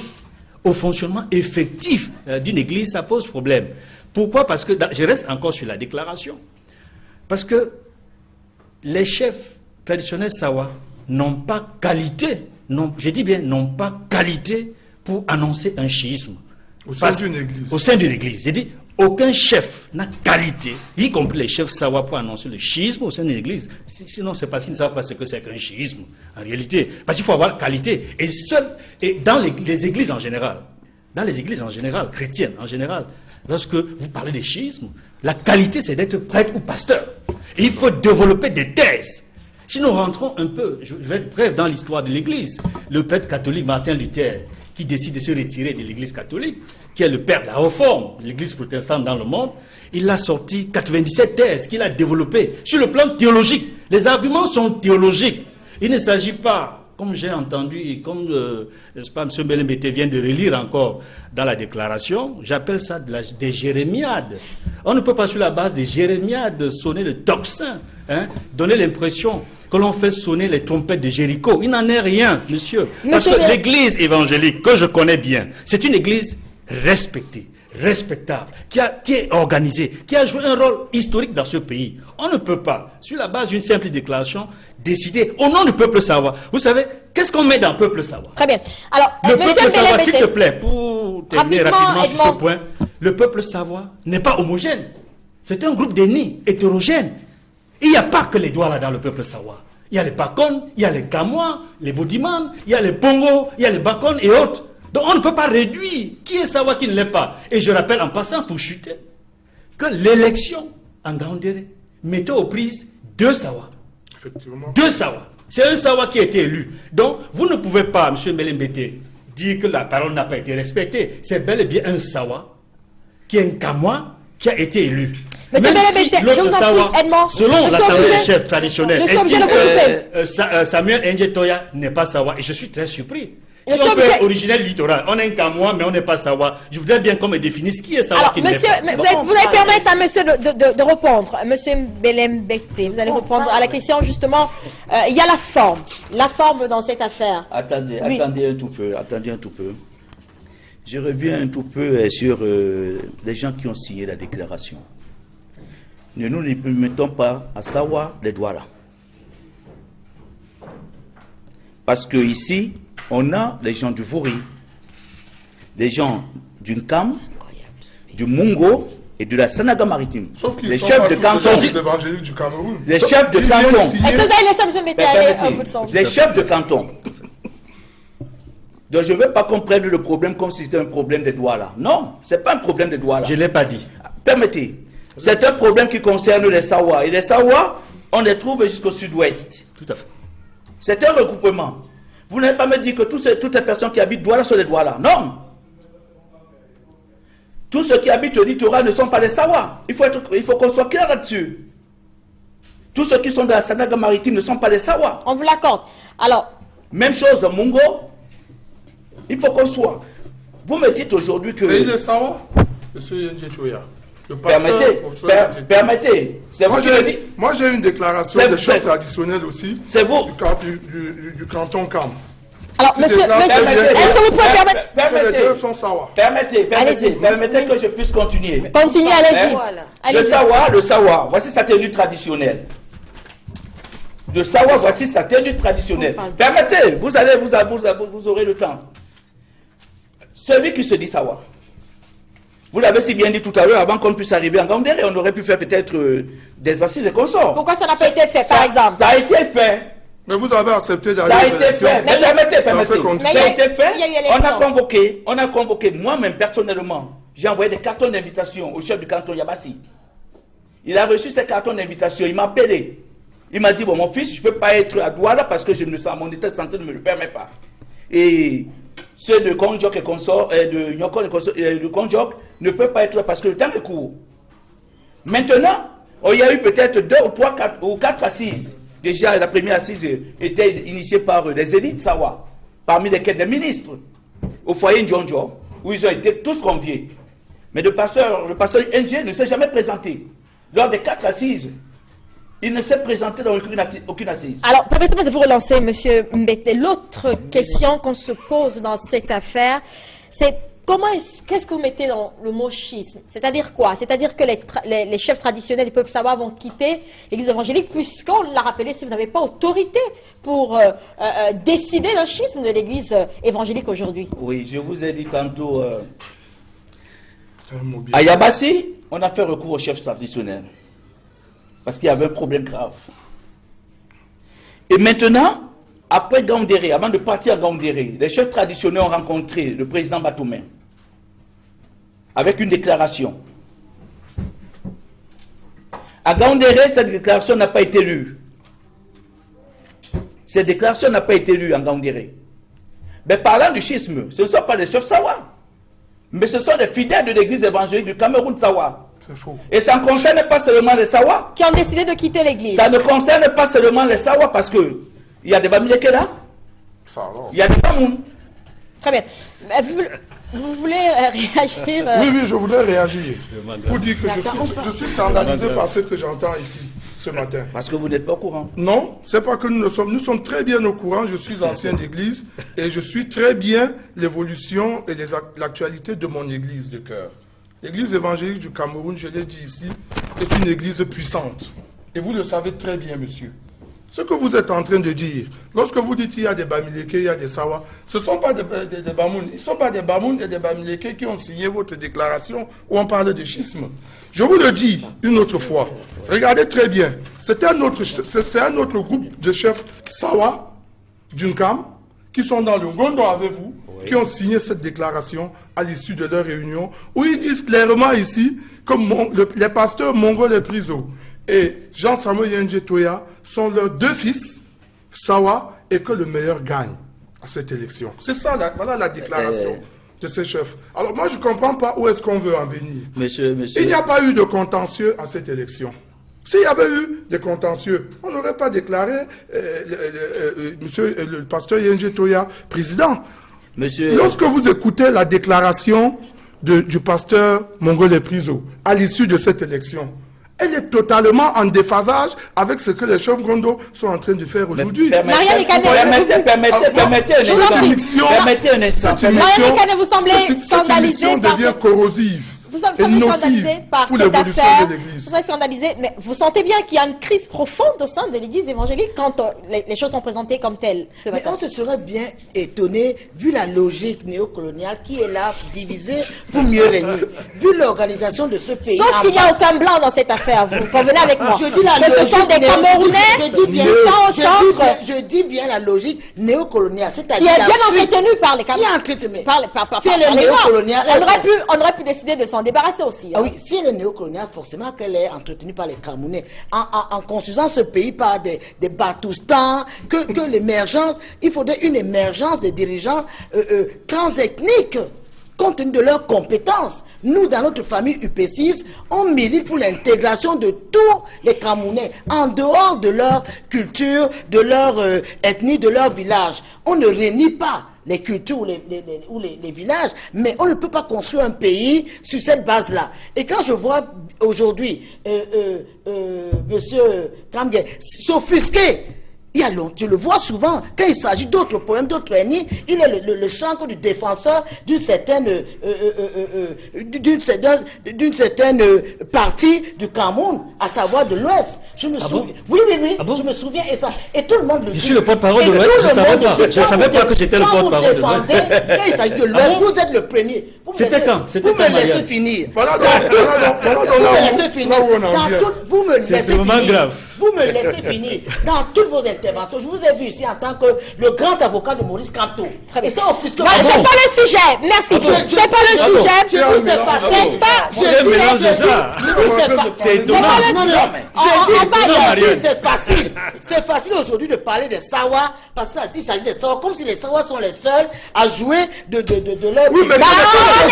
au fonctionnement effectif d'une église, ça pose problème. Pourquoi? Parce que, je reste encore sur la déclaration, parce que les chefs traditionnels Sawa n'ont pas qualité, je dis bien, n'ont pas qualité pour annoncer un schisme. Au sein d'une église. Au sein d'une église. J'ai dit, aucun chef n'a qualité, y compris les chefs Sawa, pour annoncer le schisme au sein d'une église. Sinon, c'est parce qu'ils ne savent pas ce que c'est qu'un schisme, en réalité. Parce qu'il faut avoir qualité. Et dans les églises en général, chrétiennes en général, lorsque vous parlez de schisme, la qualité, c'est d'être prêtre ou pasteur. Et il faut développer des thèses. Si nous rentrons un peu, je vais être bref dans l'histoire de l'Église, le prêtre catholique Martin Luther, qui décide de se retirer de l'Église catholique, qui est le père de la réforme, l'Église protestante dans le monde, il a sorti 97 thèses qu'il a développées sur le plan théologique. Les arguments sont théologiques. Il ne s'agit pas comme j'ai entendu et comme, n'est-ce pas, M. Belembete vient de relire encore dans la déclaration, j'appelle ça des jérémiades. On ne peut pas sur la base des jérémiades sonner le tocsin, hein, donner l'impression que l'on fait sonner les trompettes de Jéricho. Il n'en est rien, monsieur. Parce que l'église évangélique que je connais bien, c'est une église respectée, respectable, qui est organisée, qui a joué un rôle historique dans ce pays. On ne peut pas, sur la base d'une simple déclaration, décider au nom du peuple savoir. Vous savez, qu'est-ce qu'on met dans le peuple savoir? Très bien. Alors, le peuple savoir, s'il te plaît, pour terminer rapidement sur ce point, le peuple savoir n'est pas homogène. C'est un groupe d'ennemis hétérogène. Il n'y a pas que les Douala dans le peuple savoir. Il y a les Bakon, il y a les Kamois, les Bodiman, il y a les Pongo, il y a les Bakon et autres. Donc on ne peut pas réduire qui est Sawa, qui ne l'est pas. Et je rappelle en passant pour chuter que l'élection en Gaoundéré mettait aux prises 2 Sawa. Effectivement. 2 Sawa. C'est un Sawa qui a été élu. Donc vous ne pouvez pas, M. Belembete, dire que la parole n'a pas été respectée. C'est bel et bien un Sawa qui est un Kamois qui a été élu. Monsieur Belembete, je vous en prie, Edmond. Selon l'Assemblée des chefs traditionnels, Samuel Ndje Toya n'est pas Sawa. Et je suis très surpris. Si on peut être originel littoral, on est un Kamois, mais on n'est pas Sawa. Je voudrais bien qu'on me définisse qui est Sawa. Alors, monsieur, vous allez permettre à monsieur de répondre. Monsieur Belembete, vous allez répondre à la question, justement. Il y a la forme dans cette affaire. Attendez un tout peu. Je reviens un tout peu sur les gens qui ont signé la déclaration. Ne nous mettons pas à Sawa les Douala. Parce que ici, on a les gens du Vouri, les gens du Nkam, du Mungo et de la Sanaga maritime. Sauf qu'ils les sont chefs pas de tous canton. les évangéliques du Cameroun. Les chefs de canton. Est-ce que vous allez laisser M. Mbete aller un bout de son? Les chefs de canton. Donc je ne veux pas qu'on prenne le problème comme si c'était un problème de Douala. Non, ce n'est pas un problème de Douala. Je ne l'ai pas dit. Permettez. C'est un problème qui concerne les Sawa. Et les Sawa, on les trouve jusqu'au sud-ouest. Tout à fait. C'est un regroupement. Vous n'allez pas me dire que toutes les personnes qui habitent Douala sont les Douala. Non. Tous ceux qui habitent le littoral ne sont pas les Sawa. Il faut qu'on soit clair là-dessus. Tous ceux qui sont dans la Sanaga maritime ne sont pas les Sawa. On vous l'accorde. Alors. Même chose dans Mungo. Il faut qu'on soit. Vous me dites aujourd'hui que... Et il est Sawa, monsieur Ndje Toya. Permettez. Moi, j'ai une déclaration des chefs traditionnels aussi. C'est vous. Du canton Kam. Alors, monsieur, est-ce que vous pouvez permettre... Les deux sont Sawa. Permettez que je puisse continuer. Continuez, allez-y. Voilà. Le Sawa, voici sa tenue traditionnelle. Le Sawa, voici sa tenue traditionnelle. Permettez, vous aurez le temps. Celui qui se dit Sawa, vous l'avez si bien dit tout à l'heure, avant qu'on puisse arriver en Gaoundéré, on aurait pu faire peut-être des assises et consorts. Pourquoi ça n'a pas été fait, par exemple? Ça a été fait. Mais vous avez accepté d'aller Ça a été fait. Mais permettez. Ça a été fait. Il y a eu élection. On a convoqué, moi-même personnellement, j'ai envoyé des cartons d'invitation au chef du canton Yabassi. Il a reçu ces cartons d'invitation, il m'a appelé. Il m'a dit, bon, mon fils, je ne peux pas être à Douala parce que je ne sens, mon état de santé ne me le permet pas. Et ceux de Kongjok et consorts, de Nyoko et de Kongjok ne peuvent pas être là parce que le temps est court. Maintenant, il y a eu peut-être 2 ou 3 ou 4 assises. Déjà, la première assise était initiée par des élites Sawa, parmi lesquels des ministres, au foyer Ndjonjo, où ils ont été tous conviés. Mais le pasteur Ndje ne s'est jamais présenté. Lors des 4 assises, il ne s'est présenté dans aucune assise. Alors, permettez-moi de vous relancer, M. Mbete. L'autre question qu'on se pose dans cette affaire, c'est qu'est-ce que vous mettez dans le mot schisme? C'est-à-dire quoi? C'est-à-dire que les chefs traditionnels du peuple Sawa vont quitter l'église évangélique, puisqu'on l'a rappelé, si vous n'avez pas autorité pour décider d'un schisme de l'église évangélique aujourd'hui. Oui, je vous ai dit tantôt, à Yabassi, on a fait recours aux chefs traditionnels. Parce qu'il y avait un problème grave. Et maintenant, après Gaoundéré, avant de partir à Gaoundéré, les chefs traditionnels ont rencontré le président Batoumé avec une déclaration. À Gaoundéré, cette déclaration n'a pas été lue. Cette déclaration n'a pas été lue en Gaoundéré. Mais parlant du schisme, ce ne sont pas les chefs Sawa, mais ce sont les fidèles de l'église évangélique du Cameroun Sawa. C'est faux. Et ça ne concerne pas seulement les Sawa. Qui ont décidé de quitter l'église. Ça ne concerne pas seulement les Sawa parce que il y a des Bamileke là, Ça alors. Il y a des Bamouns. Très bien. Vous voulez réagir Oui, je voudrais réagir pour dire que je suis scandalisé par ce que j'entends ici ce matin. Parce que vous n'êtes pas au courant. Non, c'est pas que nous sommes très bien au courant. Je suis ancien d'église et je suis très bien l'évolution et l'actualité de mon église de cœur. L'église évangélique du Cameroun, je l'ai dit ici, est une église puissante. Et vous le savez très bien, monsieur. Ce que vous êtes en train de dire, lorsque vous dites qu'il y a des Bamileke, il y a des Sawa, ce ne sont pas des Bamoun. Ils ne sont pas des Bamoun et des Bamileke qui ont signé votre déclaration où on parle de schisme. Je vous le dis une autre fois. Regardez très bien. C'est un autre groupe de chefs Sawa, d'Unkam, qui sont dans le Ngondo avec vous, qui ont signé cette déclaration à l'issue de leur réunion, où ils disent clairement ici que les pasteurs mongols et Priso et Jean-Samuel Yenge Toya sont leurs deux fils, Sawa, et que le meilleur gagne à cette élection. C'est ça, voilà la déclaration de ces chefs. Alors moi, je ne comprends pas où est-ce qu'on veut en venir. Monsieur. Il n'y a pas eu de contentieux à cette élection. S'il y avait eu des contentieux, on n'aurait pas déclaré le pasteur Yenge Toya président. Monsieur. Lorsque vous écoutez la déclaration du pasteur Mongole Priso à l'issue de cette élection, elle est totalement en déphasage avec ce que les chefs Gondo sont en train de faire aujourd'hui. Marianne Ekane, permettez un instant. Marianne Ekane, vous semblez scandalisée par devient corrosive. Vous semblez scandalisé par cette affaire. Vous êtes scandalisé, mais vous sentez bien qu'il y a une crise profonde au sein de l'église évangélique quand les choses sont présentées comme telles ce matin. Mais on se serait bien étonné, vu la logique néocoloniale qui est là pour diviser, pour mieux régner. Vu l'organisation de ce pays. Sauf qu'il n'y a aucun blanc dans cette affaire, vous convenez avec moi. Je dis la que ce sont des Camerounais qui sont au centre. Je dis bien la logique néocoloniale, Qui est bien entretenue par les Camerounais. Qui est entretenue par si elle est néocoloniale, on aurait pu décider de s'en débarrasser aussi. Ah oui, si elle est néocoloniale, forcément qu'elle est entretenue par les Camerounais. En construisant ce pays par des Batoustans, que l'émergence, il faudrait une émergence des dirigeants transethniques, compte tenu de leurs compétences. Nous, dans notre famille UP6, on milite pour l'intégration de tous les Camerounais, en dehors de leur culture, de leur ethnie, de leur village. On ne réunit pas les cultures ou les villages, mais on ne peut pas construire un pays sur cette base-là. Et quand je vois aujourd'hui monsieur Kamge s'offusquer, je le vois souvent, quand il s'agit d'autres problèmes, d'autres ennemis, il est le chancre du défenseur d'une certaine partie du Cameroun, à savoir de l'Ouest. Je me souviens. Oui. Je me souviens et tout le monde le dit. Je suis le porte-parole de l'Ouest, je ne savais pas que j'étais le porte-parole de l'Ouest. Quand il s'agit de l'Ouest, vous êtes le premier. C'était quand? Vous me laissez finir. Voilà, vous me laissez finir. Vous me laissez finir. Vous me laissez finir. Dans toutes vos interventions, je vous ai vu ici en tant que le grand avocat de Maurice Kamto. Et ça offusque. Non, c'est pas le sujet. Merci. C'est pas le sujet. Je vous ai passé. C'est étonnant. C'est facile. C'est facile aujourd'hui de parler des Sawa parce qu'il s'agit des Sawa comme si les Sawa sont les seuls à jouer de leur. Oui, mais on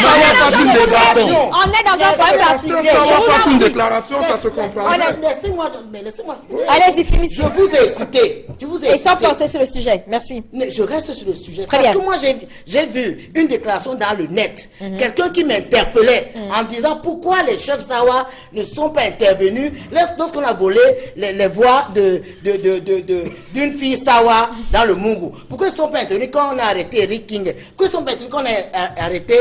est dans un problème particulier. Fasse une déclaration, ça se comprend. Laissez-moi. Allez-y, finissez. Je vous ai écouté. Et sans penser sur le sujet. Merci. Je reste sur le sujet. Très parce bien. que moi, j'ai vu une déclaration dans le net. Quelqu'un qui m'interpellait en disant pourquoi les chefs Sawa ne sont pas intervenus lorsqu'on a volé les voix d'une fille Sawa dans le Mungu. Pourquoi ils ne sont pas intervenus quand on a arrêté Eric King? Pourquoi ils ne sont pas intervenus quand on a arrêté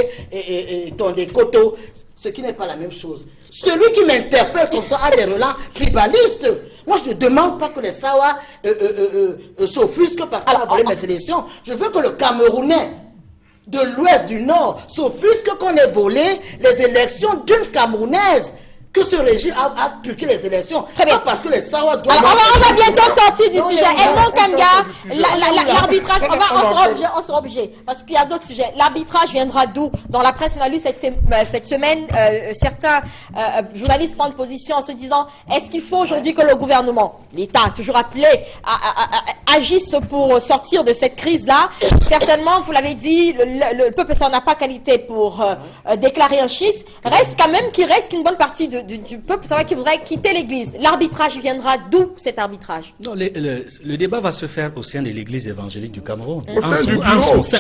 Tondé Koto? Ce qui n'est pas la même chose. Celui qui m'interpelle comme ça a des relents tribalistes. Moi, je ne demande pas que les Sawa s'offusquent parce qu'on a volé mes élections. Je veux que le Camerounais de l'Ouest, du Nord, s'offusque qu'on ait volé les élections d'une Camerounaise. Que ce régime a truqué les élections. Très bien. Pas parce que les Sawa doivent... Alors, on va bientôt sortir du sujet. Edmond Kanga, l'arbitrage, on sera obligé, parce qu'il y a d'autres sujets. L'arbitrage viendra d'où? Dans la presse, on a lu cette semaine certains journalistes prendre position en se disant, est-ce qu'il faut aujourd'hui que le gouvernement, l'État, toujours appelé, agisse pour sortir de cette crise-là? Certainement, vous l'avez dit, le peuple, ça n'a pas qualité pour déclarer un schisme. Reste quand même qu'il reste qu'une bonne partie de du peuple, c'est vrai qu'il voudrait quitter l'église. L'arbitrage viendra d'où, cet arbitrage? Non, le débat va se faire au sein de l'église évangélique du Cameroun. Au sein du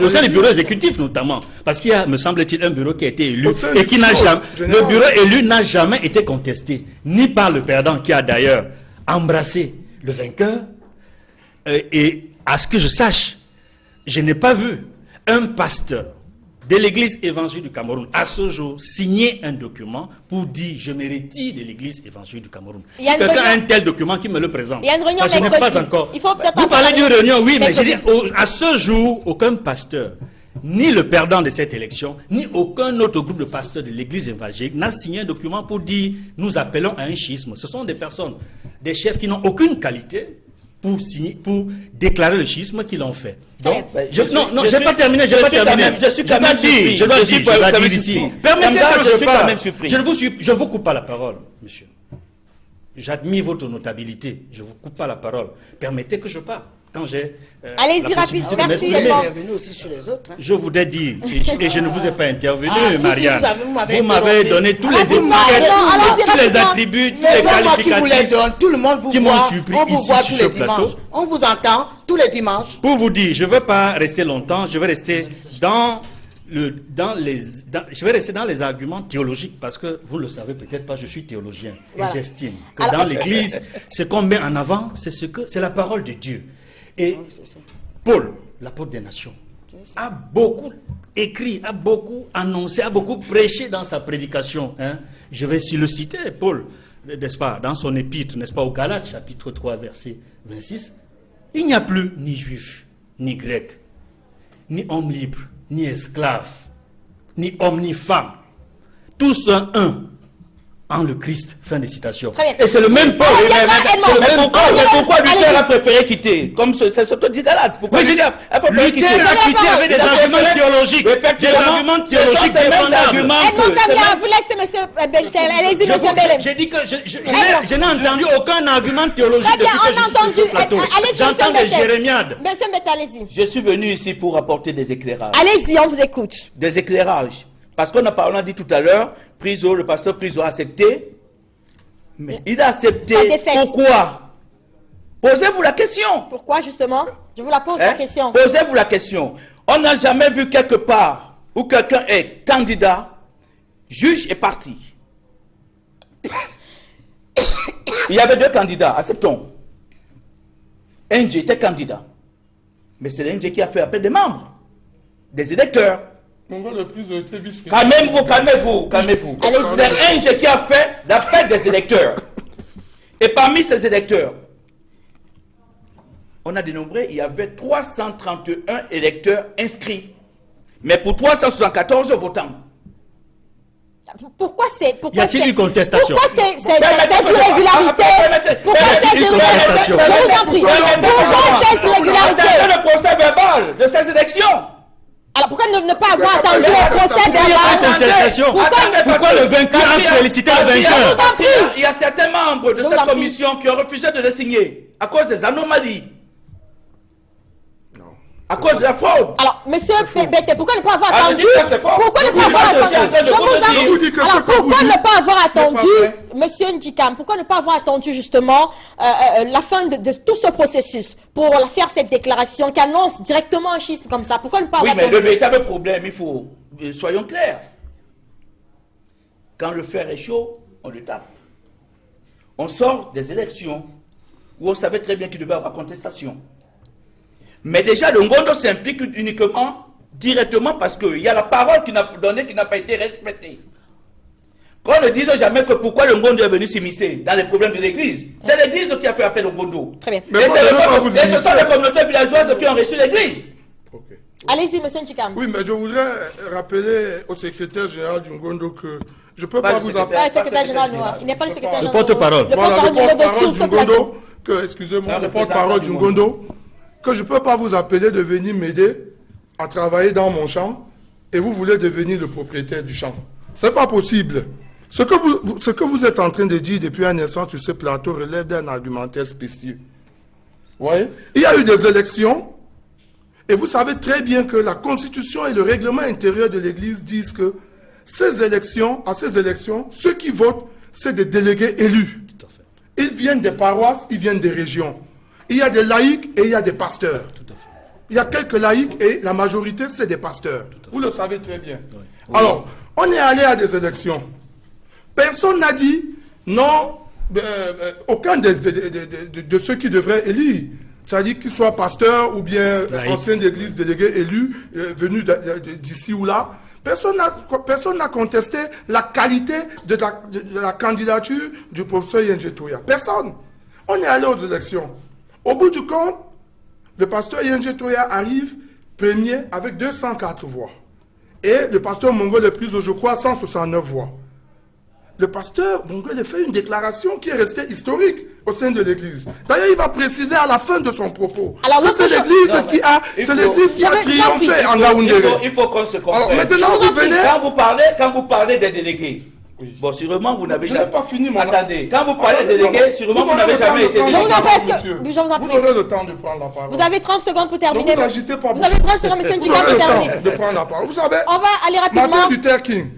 Au sein du bureau exécutif notamment. Parce qu'il y a, me semble-t-il, un bureau qui a été élu Au sein et du qui n'a bureau jamais... général. Le bureau élu n'a jamais été contesté, ni par le perdant qui a d'ailleurs embrassé le vainqueur. Et à ce que je sache, je n'ai pas vu un pasteur de l'église évangélique du Cameroun à ce jour signer un document pour dire je me retire de l'église évangélique du Cameroun. Il Si y a une quelqu'un a un réunion- tel document qui me le présente. Il y a une réunion Parce que je n'ai mercredi. pas encore. Il faut peut-être Vous en parlez parler. d'une réunion, oui, mais je Mercredi. dis à ce jour, aucun pasteur, ni le perdant de cette élection, ni aucun autre groupe de pasteurs de l'église évangélique n'a signé un document pour dire nous appelons à un schisme. Ce sont des personnes, des chefs qui n'ont aucune qualité pour signer, pour déclarer le schisme qu'ils l'ont fait. Donc, je n'ai pas terminé, je suis quand même surpris. Je dois dire ici. Permettez que je parle. Je ne vous coupe pas la parole, monsieur. J'admire votre notabilité. Je ne vous coupe pas la parole. Permettez que je parle. Quand j'ai Allez-y, la rapide. possibilité de Merci, m'exprimer. Edmond. Est revenu aussi sur les autres. Hein. Je voudrais dire, et je ne vous ai pas intervenu, Ah, si, si, Marianne. vous m'avez Vous m'avez interrompu. donné tous Ah, les vous m'avez- étiquettes, non, allons-y tous les rapidement. attributs, tous C'est les pas moi qui vous les qualificatifs donne. Tout le monde vous qui m'ont voit. surpris On vous ici voit sur tous ce les plateau. dimanches. On vous entend tous les dimanches. Pour vous dire, je ne veux pas rester longtemps, je vais rester dans les arguments théologiques, parce que vous ne le savez peut-être pas, je suis théologien. Voilà. Et j'estime que Alors- dans l'Église, ce qu'on met en avant, c'est la parole de Dieu. Et Paul, l'apôtre des nations, a beaucoup écrit, a beaucoup annoncé, a beaucoup prêché dans sa prédication. Hein. Je vais le citer, Paul, n'est-ce pas, dans son épître, n'est-ce pas, au Galates, chapitre 3, verset 26. Il n'y a plus ni juif, ni grec, ni homme libre, ni esclave, ni homme, ni femme. Tous un en le Christ. Fin de citation. Très bien. Et c'est le même Paul. On reviendra, Edmond. Mais pourquoi Luther Allez-y. a préféré quitter? Comme c'est ce que dit Galate. Pourquoi Mais j'ai dit, Luther a préféré quitter? Luther a quitté avec des Il a arguments préféré- théologiques. Des Effectivement, arguments ce sont théologiques ces mêmes défendables. arguments Edmond que- Camia, c'est vous laissez monsieur Beltel. Allez-y, monsieur Belem. J'ai dit que je n'ai entendu aucun argument théologique Très bien, depuis que on je a suis sur entendu. ce plateau. Allez-y, J'entends monsieur des Beltel. jérémiades. Monsieur Beltel, allez-y. Je suis venu ici pour apporter des éclairages. Allez-y, on vous écoute. Des éclairages. Parce on a dit tout à l'heure, le pasteur Priso a accepté. Mais il a accepté. Sa défaite. Pourquoi? Posez-vous la question. Pourquoi, justement? Je vous la pose, Hein? la question. Posez-vous la question. On n'a jamais vu quelque part où quelqu'un est candidat, juge et parti. Il y avait deux candidats, acceptons. NG était candidat. Mais c'est NG qui a fait appel des membres, des électeurs. Mon gars, le plus été vice-président. Calmez-vous. Allez-y. C'est NG qui a fait l'appel des électeurs. Et parmi ces électeurs, on a dénombré, il y avait 331 électeurs inscrits. Mais pour 374 votants. Pourquoi c'est... Y a-t-il une contestation? Pourquoi ces irrégularités? Pourquoi ces irrégularités? Je vous en prie. Pourquoi ces irrégularités? Attendez le procès verbal de ces élections. Alors pourquoi ne pas avoir attendu au procès Il y a verbal? pas contestation. Pourquoi le vainqueur a félicité le vainqueur? vous en prie. Il y a certains membres de Je vous cette en prie. commission qui ont refusé de le signer à cause des anomalies, à cause de la fraude. Alors, monsieur Bete, pourquoi ne pas avoir Ah, attendu? je dis que c'est fort. Pourquoi ne pas Oui, avoir moi, je suis en attendu? train de Je vous le dire. vous Je vous dis que Alors, ce que vous pourquoi dites ne pas avoir n'est attendu, pas vrai. monsieur Ndikam, pourquoi ne pas avoir attendu justement la fin de tout ce processus pour faire cette déclaration qui annonce directement un schisme comme ça? Pourquoi ne pas Oui, avoir mais le attendu? véritable problème, il faut, soyons clairs. Quand le fer est chaud, on le tape. On sort des élections où on savait très bien qu'il devait y avoir contestation. Mais déjà, le Ngondo s'implique uniquement, directement, parce qu'il y a la parole qu'il a donnée qui n'a pas été respectée. Qu'on ne dise jamais que pourquoi le Ngondo est venu s'immiscer dans les problèmes de l'église. C'est l'église qui a fait appel au Ngondo. Très bien. Et, Mais moi, je veux pas vous et ce sont immiscer. les communautés villageoises qui ont reçu l'église. Ok. Allez-y, monsieur Ndikam. Oui, mais je voudrais rappeler au secrétaire général du Ngondo que je ne peux Pas pas le vous secrétaire. Ah, appeler. le secrétaire général noir. Il n'est pas le secrétaire Le général. porte-parole. Le Voilà, porte-parole le du Ngondo porte-parole sur du ce plateau. Ngondo, que, excusez-moi, Non, le le porte-parole du représentant du Ngondo, que je ne peux pas vous appeler de venir m'aider à travailler dans mon champ et vous voulez devenir le propriétaire du champ. Ce n'est pas possible. Ce que vous êtes en train de dire depuis un instant sur ce plateau relève d'un argumentaire spécieux. Vous voyez? Il y a eu des élections et vous savez très bien que la Constitution et le règlement intérieur de l'Église disent que à ces élections, ceux qui votent c'est des délégués élus. Tout à fait. Ils viennent des paroisses, ils viennent des régions. Il y a des laïcs et il y a des pasteurs. Tout à fait. Il y a quelques laïcs et la majorité, c'est des pasteurs. Vous le savez très bien. Oui. Alors, on est allé à des élections. Personne n'a dit non, aucun de ceux qui devraient élire. C'est-à-dire qu'ils soient pasteurs ou bien anciens d'église, délégués élus, venus d'ici ou là. Personne n'a contesté la qualité de la candidature du professeur Yenge Touya. Personne. On est allé aux élections. Au bout du compte, le pasteur Yenge Touya arrive premier avec 204 voix. Et le pasteur Mongol est pris, je crois, 169 voix. Le pasteur Mongol a fait une déclaration qui est restée historique au sein de l'église. D'ailleurs, il va préciser à la fin de son propos que c'est l'église qui a triomphé en Gaoundéré. Il faut qu'on se comprenne. Alors maintenant, vous venez... Quand vous parlez des délégués, oui. Bon, sûrement, vous n'avez Je jamais... n'ai pas fini, mon... Attendez, quand vous parlez de délégués, sûrement, vous n'avez jamais été délégué. Je vous en prie, Vous aurez le temps de prendre la parole. Vous avez 30 secondes pour terminer. Ne vous agitez pas. Vous avez 30 secondes, monsieur Ndjika, Vous aurez pour le terminer. temps de prendre la parole. Vous savez, On va aller rapidement. Martin Luther King,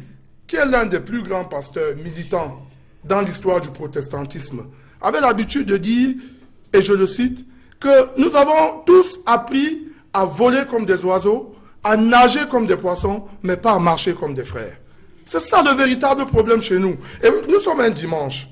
qui est l'un des plus grands pasteurs militants dans l'histoire du protestantisme, avait l'habitude de dire, et je le cite, que nous avons tous appris à voler comme des oiseaux, à nager comme des poissons, mais pas à marcher comme des frères. C'est ça le véritable problème chez nous. Et nous sommes un dimanche,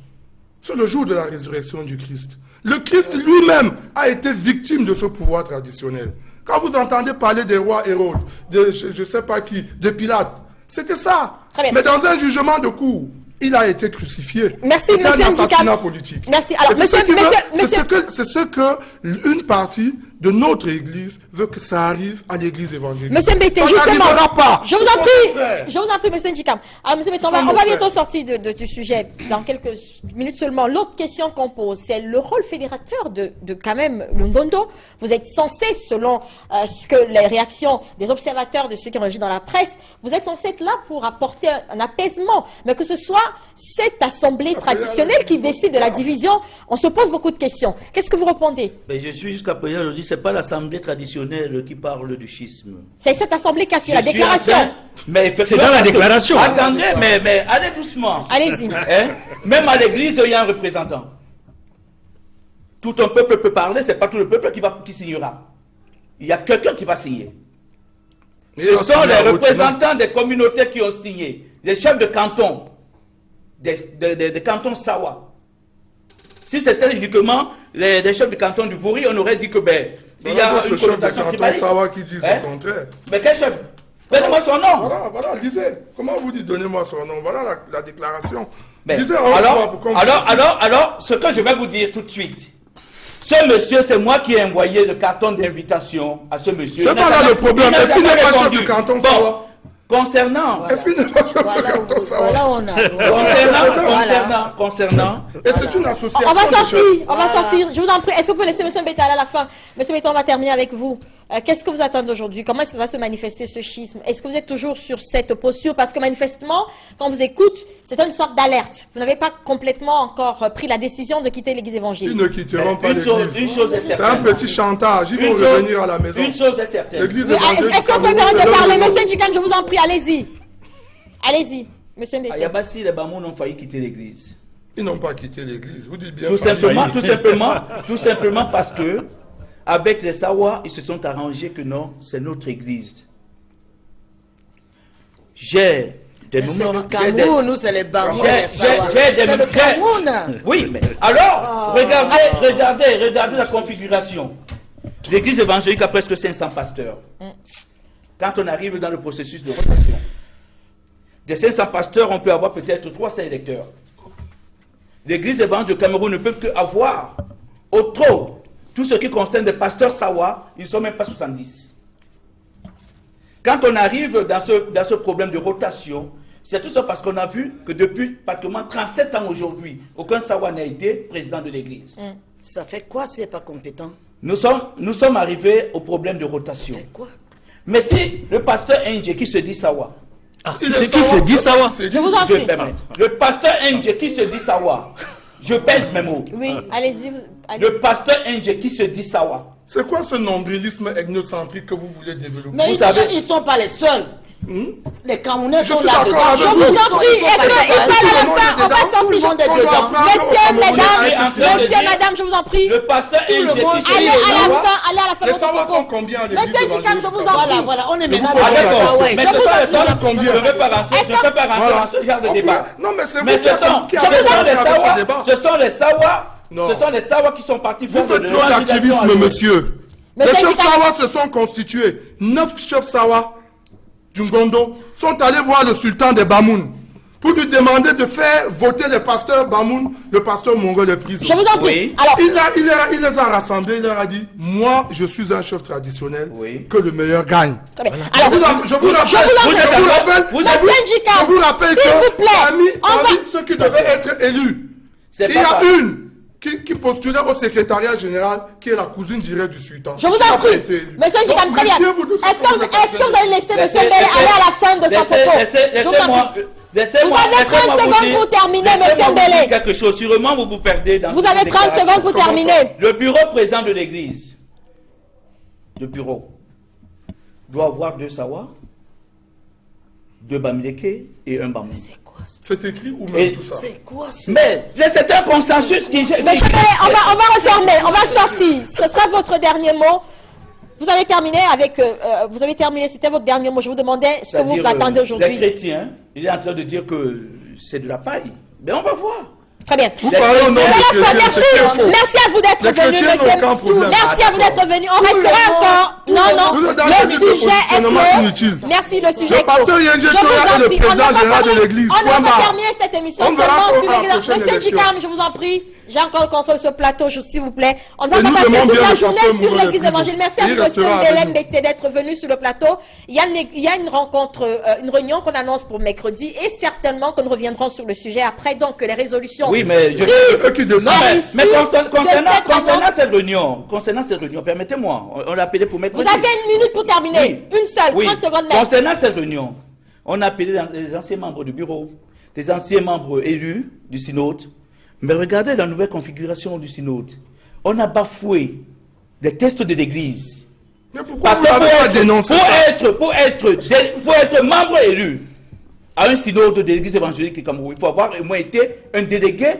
c'est le jour de la résurrection du Christ. Le Christ lui-même a été victime de ce pouvoir traditionnel. Quand vous entendez parler des rois Hérode, de je ne sais pas qui, de Pilate, c'était ça. Mais dans un jugement de cour, il a été crucifié. Merci, c'est un monsieur assassinat Ndjika. politique. Merci. Alors, c'est ce que une partie de notre église veut que ça arrive à l'église évangélique. Monsieur Mbete, ça justement, n'arrivera pas. je vous en prie, monsieur Ndjika. Alors, monsieur Mbete, on va bientôt sortir du sujet dans quelques minutes seulement. L'autre question qu'on pose, c'est le rôle fédérateur de quand même le Ndondo. Vous êtes censé, selon ce que les réactions des observateurs, de ceux qui ont réagi dans la presse, vous êtes censé être là pour apporter un apaisement. Mais que ce soit cette assemblée traditionnelle qui décide de la division, on se pose beaucoup de questions. Qu'est-ce que vous répondez? Mais je suis jusqu'à présent, je dis, c'est pas l'assemblée traditionnelle qui parle du schisme. C'est cette assemblée qui a signé la déclaration. C'est dans la déclaration. Attendez, mais allez doucement. Allez-y. Hein? Même à l'église, il y a un représentant. Tout un peuple peut parler, c'est pas tout le peuple qui signera. Il y a quelqu'un qui va signer. Ce sont les représentants des communautés qui ont signé. Les chefs de canton, des cantons Sawa. Si c'était uniquement les chefs du canton du Vouri, on aurait dit que il y a une connotation tribaliste. Sawa qui dit le contraire. Mais quel chef? Donnez-moi son nom. Voilà, lisez. Comment vous dites donnez-moi son nom? Voilà la déclaration. Mais, lisez, alors, ce que je vais vous dire tout de suite. Ce monsieur, c'est moi qui ai envoyé le carton d'invitation à ce monsieur. C'est pas là le problème. Est-ce qu'il n'est pas chef du canton Sawa? Concernant. Est-ce qu'il n'est pas chef du canton Sawa? Concernant. Et c'est une association. On va sortir. Je vous en prie. Est-ce que vous pouvez laisser M. Mbete aller à la fin? M. Mbete, on va terminer avec vous. Qu'est-ce que vous attendez aujourd'hui? Comment est-ce que va se manifester ce schisme? Est-ce que vous êtes toujours sur cette posture? Parce que manifestement, quand on vous écoute, c'est une sorte d'alerte. Vous n'avez pas complètement encore pris la décision de quitter l'église évangélique. Ils ne quitteront pas l'église. Une chose est certaine. C'est un petit chantage. Ils vont revenir à la maison. Une chose est certaine. L'église évangélique. Est-ce qu'on peut permettre de parler? Monsieur Ndjika, je vous en prie, allez-y. Allez-y, monsieur Mbete. À Yabassi, les Bamoun ont failli quitter l'église. Ils n'ont pas quitté l'église. Vous dites bien. Tout simplement parce que, avec les Sawa, ils se sont arrangés que non, c'est notre église. C'est le Cameroun, nous c'est les Bamoun, les Sawa. C'est le Cameroun. Oui, mais alors, regardez la configuration. L'église évangélique a presque 500 pasteurs. Quand on arrive dans le processus de rotation, des 500 pasteurs, on peut avoir peut-être 300 électeurs. L'église évangélique du Cameroun ne peut qu'avoir au trop tout ce qui concerne les pasteurs Sawa, ils ne sont même pas 70. Quand on arrive dans ce problème de rotation, c'est tout ça parce qu'on a vu que depuis pratiquement 37 ans aujourd'hui, aucun Sawa n'a été président de l'église. Ça fait quoi s'il n'est pas compétent? Nous sommes arrivés au problème de rotation. Ça fait quoi? Mais si le pasteur Ndje qui se dit Sawa, C'est qui se dit Sawa? Je vous en prie. Le pasteur Ndje qui se dit Sawa, je pèse mes mots. Oui, allez-y. Le pasteur Ndje qui se dit Sawa. C'est quoi ce nombrilisme ethnocentrique que vous voulez développer? Mais Vous savez, ils ne sont pas les seuls. Les Camerounais sont suis là d'accord dedans. avec Je vous en prie, est-ce qu'il fallait à la fin, on va sortir. Monsieur, madame, je vous en prie. Le pasteur est Tout le monde Allez à la fin Les de votre savoirs sont propos. combien à l'église Monsieur Djikam, je vous en Voilà, prie. voilà, on est maintenant vous dans parlez les d'accord. Savoirs. Mais ce sont les Sawa combien? Je ne peux pas rentrer, je ne peux pas rentrer dans ce genre de débat. Non, mais c'est Mais vous ce sont qui les avez lancé ce débat. Sawa, ce sont les Sawa, Non. ce sont les Sawa qui sont partis Vous faire faites de trop d'activisme, l'évangélisation. monsieur. Les Monsieur chefs Djikam. Sawa se sont constitués. 9 chefs Sawa du Ngondo sont allés voir le sultan de Bamoun pour lui demander de faire voter le pasteur Bamoun, le pasteur mongol de prison. Je vous en prie. Oui. Alors, Il les a rassemblés, il leur a dit, moi je suis un chef traditionnel, Oui. que le meilleur gagne. très bien. Je vous rappelle, vous en prie. Monsieur Djikam, je vous rappelle s'il vous que plaît, parmi on va- ceux qui devaient être élus, C'est il pas y a ça. une qui postulait au secrétariat général, qui est la cousine directe du sultan. Je vous Qui n'a en pas prie. été élue. Monsieur Donc, Djikam, très bien. méfiez-vous de ce Est-ce que vous allez laisser Laissez- Monsieur Mbele aller à la fin de son propos? Je vous en Laissez-moi. prie. Laissez-moi. Vous avez 30 laissez-moi secondes dire- pour terminer, laissez-moi monsieur vous dire Mbele. quelque chose. Sûrement, vous vous perdez dans Vous cette avez 30 déclaration. secondes pour Comment ça? terminer. Le bureau présent de l'église, doit avoir 2 Sawa, 2 Bamileke et 1 Bamou. C'est écrit ou Et- même tout ça? C'est quoi ça? Mais c'est un consensus qui... Monsieur Mbele, on va refermer, on va sortir. Ce sera votre dernier mot. Vous avez terminé avec, c'était votre dernier mot. Je vous demandais ce que vous C'est-à-dire, attendez Les aujourd'hui. chrétiens, il est en train de dire que c'est de la paille. Mais on va voir. Très bien. Vous parlez au nom C'est des la fin. chrétiens, Merci. c'est faux. Merci à vous d'être Les venu, chrétiens n'ont aucun monsieur. problème. Merci à vous d'être venu. On restera encore. Non, Vous êtes dans le une sujet est positionnement clos. inutile. Merci, le sujet est Le pasteur clos. Yendje Je vous Toya en est le prie, président on n'a pas général de parlé- l'église. On n'a Point pas barre. terminé cette émission On verra seulement ça sur à la l'église. prochaine Monsieur élection. Djikam, je vous en prie. J'ai encore le contrôle sur ce plateau, s'il vous plaît. On ne va Et pas nous passer demandons toute bien la le journée pasteur sur Mourou de l'église prison. évangile. Merci à Il vous, monsieur restera avec Mbele nous. Mbekte, d'être venu sur le plateau. Il y a une rencontre, une réunion qu'on annonce pour mercredi et certainement que nous reviendrons sur le sujet après. Donc, les résolutions Oui, mais je... Ceux qui Non, décident. mais concernant cette cette réunion, permettez-moi, on l'a appelé pour mettre... Vous avez une minute pour terminer. Oui. Une seule, Oui. 30 secondes même. Concernant cette réunion, on a appelé les anciens membres du bureau, les anciens membres élus du synode. Mais regardez la nouvelle configuration du synode. On a bafoué les textes de l'église. Mais pourquoi Parce vous que n'avez pas dénoncé ça? pour être membre élu à un synode de l'église évangélique du Cameroun, il faut avoir au moins été un délégué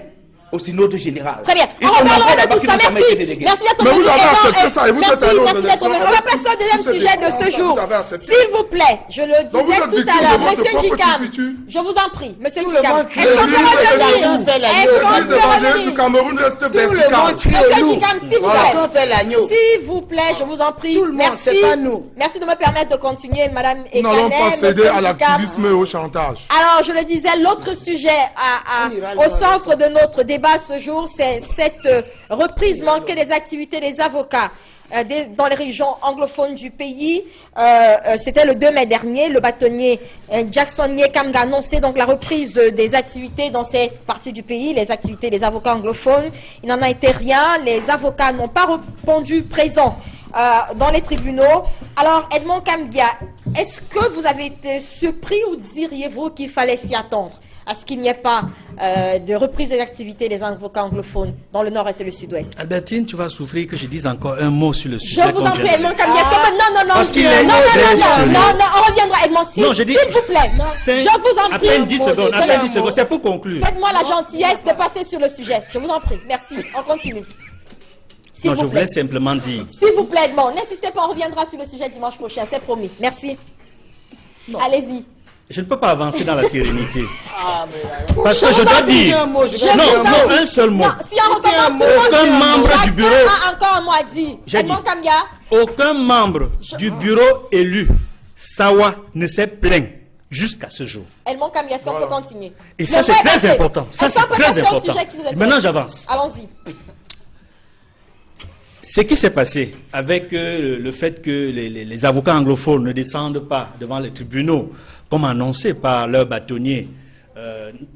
au synode général. Très bien. Ils On sont reparlera nombreux de là-bas tout qui ça. n'ont jamais Merci. été délégués. Merci d'être Mais venu. vous avez Et bon, accepté ça et vous merci, êtes allé aux merci d'être élections venu. On avec va passer au deuxième tous ces sujet de déclarations, ce jour. vous avez accepté. S'il vous plaît, je le Donc vous disais êtes tout victime à de l'heure, votre monsieur propre Djikam, turpitude. je vous en prie, monsieur Tout le Djikam, monde est-ce qu'on crie peut au loup. revenir? Chacun fait l'agneau. Est-ce qu'on L'église peut évangélique du revenir? Cameroun reste Tout le monde verticale. crie Monsieur au loup. Djikam, s'il vous Chacun plaît. fait l'agneau. S'il vous plaît, je vous en prie. Tout le monde, Merci. c'est pas nous. Merci de me permettre de continuer, madame Nous n'allons Ekanem, pas monsieur céder à Djikam. l'activisme et au chantage. Alors, je le disais, l'autre sujet On ira au le centre de notre débat ce jour, c'est cette reprise manquée des activités des avocats dans les régions anglophones du pays. C'était le 2 mai dernier. Le bâtonnier Jackson Kamga a annoncé donc la reprise des activités dans ces parties du pays, les activités des avocats anglophones. Il n'en a été rien. Les avocats n'ont pas répondu présents dans les tribunaux. Alors, Edmond Kambia, est-ce que vous avez été surpris ou diriez-vous qu'il fallait s'y attendre à ce qu'il n'y ait pas de reprise des activités des avocats anglophones dans le nord-est et le sud-ouest? Albertine, tu vas souffrir que je dise encore un mot sur le sujet. Je vous en prie, Edmond Kambia. Est-ce que... Non, Parce qu'il est non, mauvais, on reviendra, Edmond. Non, je dis- S'il vous plaît, je vous en À prie. peine 10 secondes, à peine 10 secondes, c'est pour conclure. Faites-moi la gentillesse de passer sur le sujet. Je vous en prie. Merci. On continue. S'il Non, je vous plaît. voulais simplement dire. S'il vous plaît, Edmond, n'insistez pas, on reviendra sur le sujet dimanche prochain, c'est promis. Merci. Allez-y. Je ne peux pas avancer dans la sérénité. Ah, mais Parce que je dois dire. un mot, je vais Je Non, vous en non, prie. un seul mot. Non, si on recommence tout le monde, Aucun membre chacun du bureau. a encore un mot à dire. J'ai Edmond dit. Kambia, Aucun membre du bureau élu Sawa ne s'est plaint jusqu'à ce jour. Edmond Kambia, est-ce qu'on peut continuer? Et ça, Le c'est mot est très passé. important. Ça, Est-ce qu'on c'est peut très passer au important. sujet qui vous intéresse? Maintenant, j'avance. Allons-y. Ce qui s'est passé avec le fait que les avocats anglophones ne descendent pas devant les tribunaux, comme annoncé par leur bâtonnier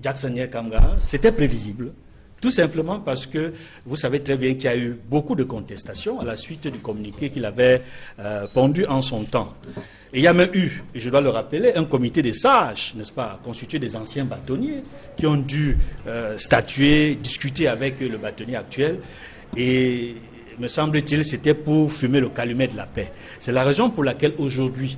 Jackson Kamga, c'était prévisible. Tout simplement parce que vous savez très bien qu'il y a eu beaucoup de contestations à la suite du communiqué qu'il avait pondu en son temps. Et il y a même eu, et je dois le rappeler, un comité des sages, n'est-ce pas, constitué des anciens bâtonniers qui ont dû statuer, discuter avec le bâtonnier actuel. Et me semble-t-il, c'était pour fumer le calumet de la paix. C'est la raison pour laquelle aujourd'hui,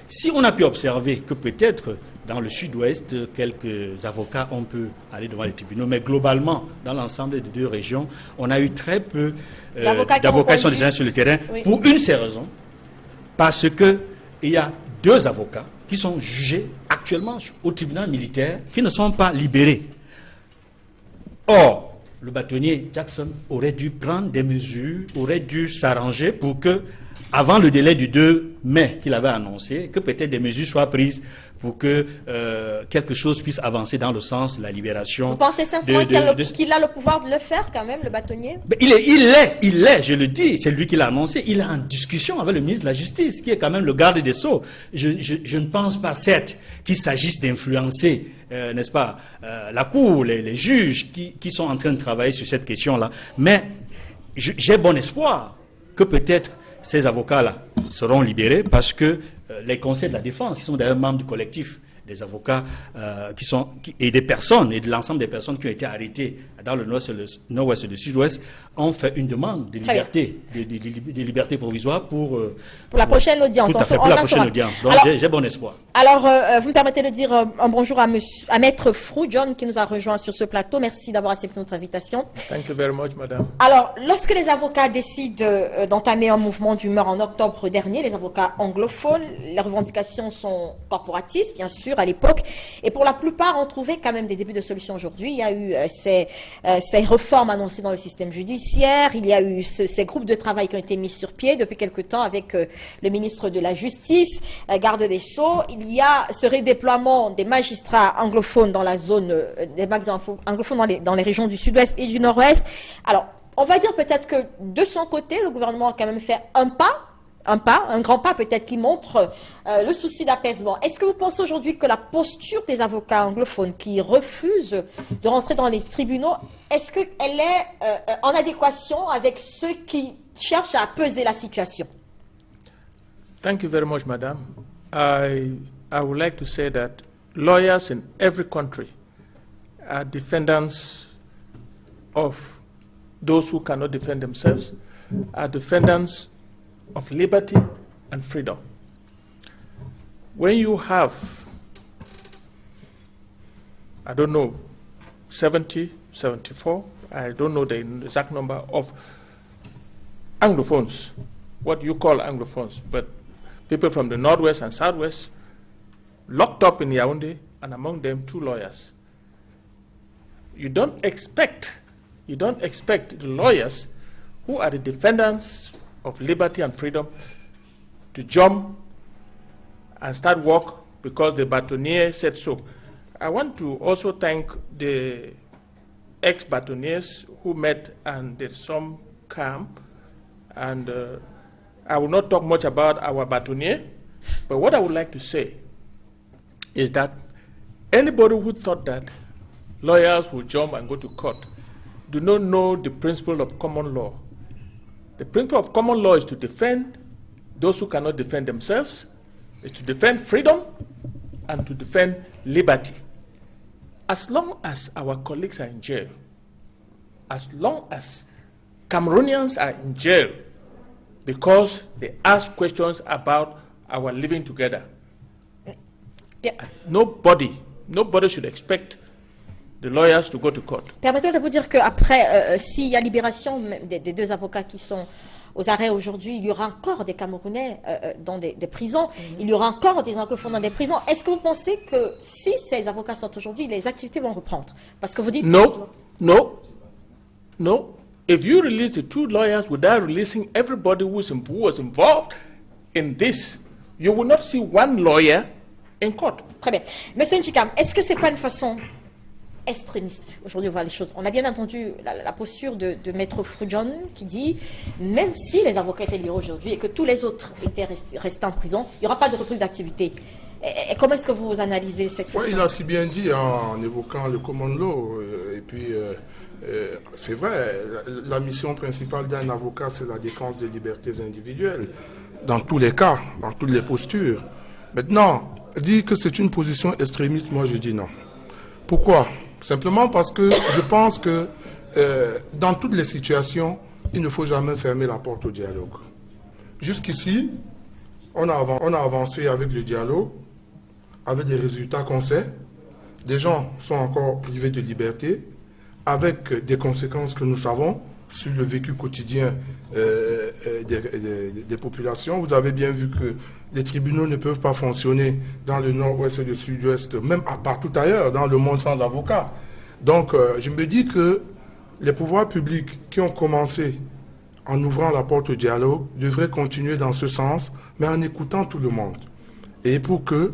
si on a pu observer que peut-être dans le sud-ouest, quelques avocats ont pu aller devant les tribunaux, mais globalement, dans l'ensemble des deux régions, on a eu très peu d'avocats qui sont descendus sur le terrain, oui, pour une seule raison, parce qu'il y a 2 avocats qui sont jugés actuellement au tribunal militaire, qui ne sont pas libérés. Or, le bâtonnier Jackson aurait dû prendre des mesures, aurait dû s'arranger pour que, avant le délai du 2 mai qu'il avait annoncé, que peut-être des mesures soient prises pour que quelque chose puisse avancer dans le sens de la libération. Vous pensez sincèrement qu'il a le pouvoir de le faire quand même, le bâtonnier? Il est, je le dis, c'est lui qui l'a annoncé, il est en discussion avec le ministre de la Justice, qui est quand même le garde des Sceaux. Je ne pense pas, certes, qu'il s'agisse d'influencer, n'est-ce pas, la Cour, les juges qui sont en train de travailler sur cette question-là, mais j'ai bon espoir que peut-être ces avocats-là seront libérés parce que les conseils de la défense, qui sont d'ailleurs membres du collectif des avocats et des personnes, et de l'ensemble des personnes qui ont été arrêtées dans le nord-ouest et le sud-ouest, ont fait une demande de liberté, de liberté provisoire pour la prochaine audience. Tout à fait, pour la prochaine audience. Donc j'ai bon espoir. Alors, vous me permettez de dire un bonjour à Maître Frou John qui nous a rejoint sur ce plateau. Merci d'avoir accepté notre invitation. Thank you very much, madame. Alors, lorsque les avocats décident d'entamer un mouvement d'humeur en octobre dernier, les avocats anglophones, les revendications sont corporatistes, bien sûr, à l'époque, et pour la plupart, on trouvait quand même des débuts de solutions aujourd'hui. Il y a eu ces réformes annoncées dans le système judiciaire, il y a eu ces groupes de travail qui ont été mis sur pied depuis quelque temps avec le ministre de la Justice, garde des Sceaux. Il y a ce redéploiement des magistrats anglophones dans la zone, des magistrats anglophones dans les régions du sud-ouest et du nord-ouest. Alors, on va dire peut-être que de son côté, le gouvernement a quand même fait un grand pas peut-être qui montre le souci d'apaisement. Est-ce que vous pensez aujourd'hui que la posture des avocats anglophones qui refusent de rentrer dans les tribunaux, est-ce qu'elle est en adéquation avec ceux qui cherchent à apaiser la situation? Thank you very much, madam. I would like to say that lawyers in every country are defendants of those who cannot defend themselves, are defendants of liberty and freedom. When you have, I don't know, 70, 74, I don't know the exact number of Anglophones, what you call Anglophones, but people from the Northwest and Southwest locked up in Yaoundé, and among them 2 lawyers. You don't expect the lawyers who are the defendants of liberty and freedom to jump and start work because the bâtonnier said so. I want to also thank the ex-bâtonniers who met and did some calm, and I will not talk much about our bâtonnier, but what I would like to say is that anybody who thought that lawyers would jump and go to court do not know the principle of common law. The principle of common law is to defend those who cannot defend themselves, is to defend freedom, and to defend liberty. As long as our colleagues are in jail, as long as Cameroonians are in jail because they ask questions about our living together, nobody should expect the lawyers to go to court. Permettez-moi de vous dire qu'après, s'il y a libération des 2 avocats qui sont aux arrêts aujourd'hui, il y aura encore des Camerounais dans des prisons, il y aura encore des anglophones dans des prisons. Est-ce que vous pensez que si ces avocats sont aujourd'hui, les activités vont reprendre? Parce que vous dites... No. If you release the 2 lawyers without releasing everybody who was involved in this, you will not see 1 lawyer in court. Très bien. Monsieur Njikam, est-ce que c'est pas une façon extrémiste aujourd'hui on voit les choses? On a bien entendu la posture de Maître Frou-John qui dit même si les avocats étaient libérés aujourd'hui et que tous les autres étaient restés en prison, il n'y aura pas de reprise d'activité. Et comment est-ce que vous analysez cette question? Il a si bien dit en évoquant le common law. Et puis, c'est vrai, la mission principale d'un avocat, c'est la défense des libertés individuelles, dans tous les cas, dans toutes les postures. Maintenant, dire que c'est une position extrémiste, moi je dis non. Pourquoi? Simplement parce que je pense que dans toutes les situations, il ne faut jamais fermer la porte au dialogue. Jusqu'ici, On a avancé avec le dialogue, avec des résultats qu'on sait. Des gens sont encore privés de liberté, avec des conséquences que nous savons sur le vécu quotidien des populations. Vous avez bien vu que les tribunaux ne peuvent pas fonctionner dans le nord-ouest et le sud-ouest, même partout ailleurs, dans le monde sans avocat. Donc, je me dis que les pouvoirs publics qui ont commencé en ouvrant la porte au dialogue devraient continuer dans ce sens, mais en écoutant tout le monde. Et pour que,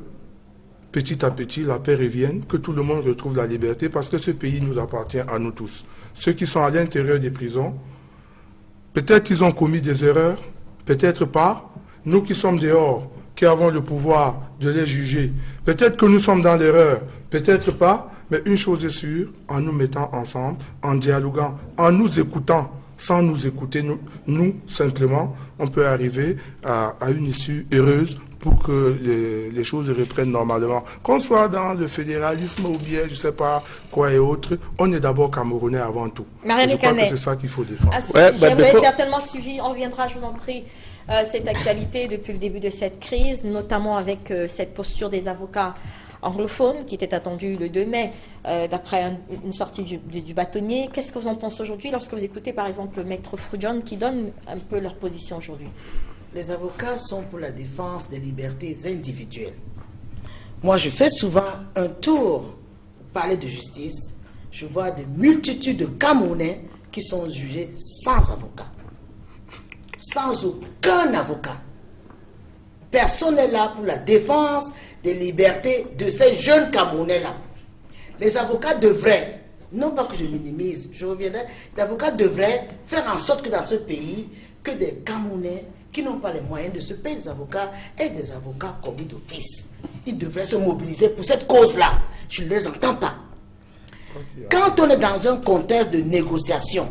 petit à petit, la paix revienne, que tout le monde retrouve la liberté, parce que ce pays nous appartient à nous tous. Ceux qui sont à l'intérieur des prisons, peut-être qu'ils ont commis des erreurs, peut-être pas. Nous qui sommes dehors, qui avons le pouvoir de les juger, peut-être que nous sommes dans l'erreur, peut-être pas, mais une chose est sûre, en nous mettant ensemble, en dialoguant, en nous écoutant, sans nous écouter, nous simplement, on peut arriver à une issue heureuse pour que les choses reprennent normalement. Qu'on soit dans le fédéralisme ou bien, je ne sais pas quoi et autres, on est d'abord Camerounais avant tout. Marianne Je crois Canet. que c'est ça qu'il faut défendre. J'aimerais certainement suivi, on reviendra, je vous en prie, cette actualité depuis le début de cette crise, notamment avec cette posture des avocats anglophones qui était attendue le 2 mai, d'après une sortie du bâtonnier. Qu'est-ce que vous en pensez aujourd'hui lorsque vous écoutez par exemple le maître Frujon qui donne un peu leur position aujourd'hui? Les avocats sont pour la défense des libertés individuelles. Moi, je fais souvent un tour au palais de justice. Je vois des multitudes de Camerounais qui sont jugés sans avocat. Sans aucun avocat. Personne n'est là pour la défense des libertés de ces jeunes Camerounais-là. Les avocats devraient, non pas que je minimise, je reviendrai, les avocats devraient faire en sorte que dans ce pays, que des Camerounais qui n'ont pas les moyens de se payer des avocats aient des avocats commis d'office. Ils devraient se mobiliser pour cette cause-là. Je ne les entends pas. Quand on est dans un contexte de négociation,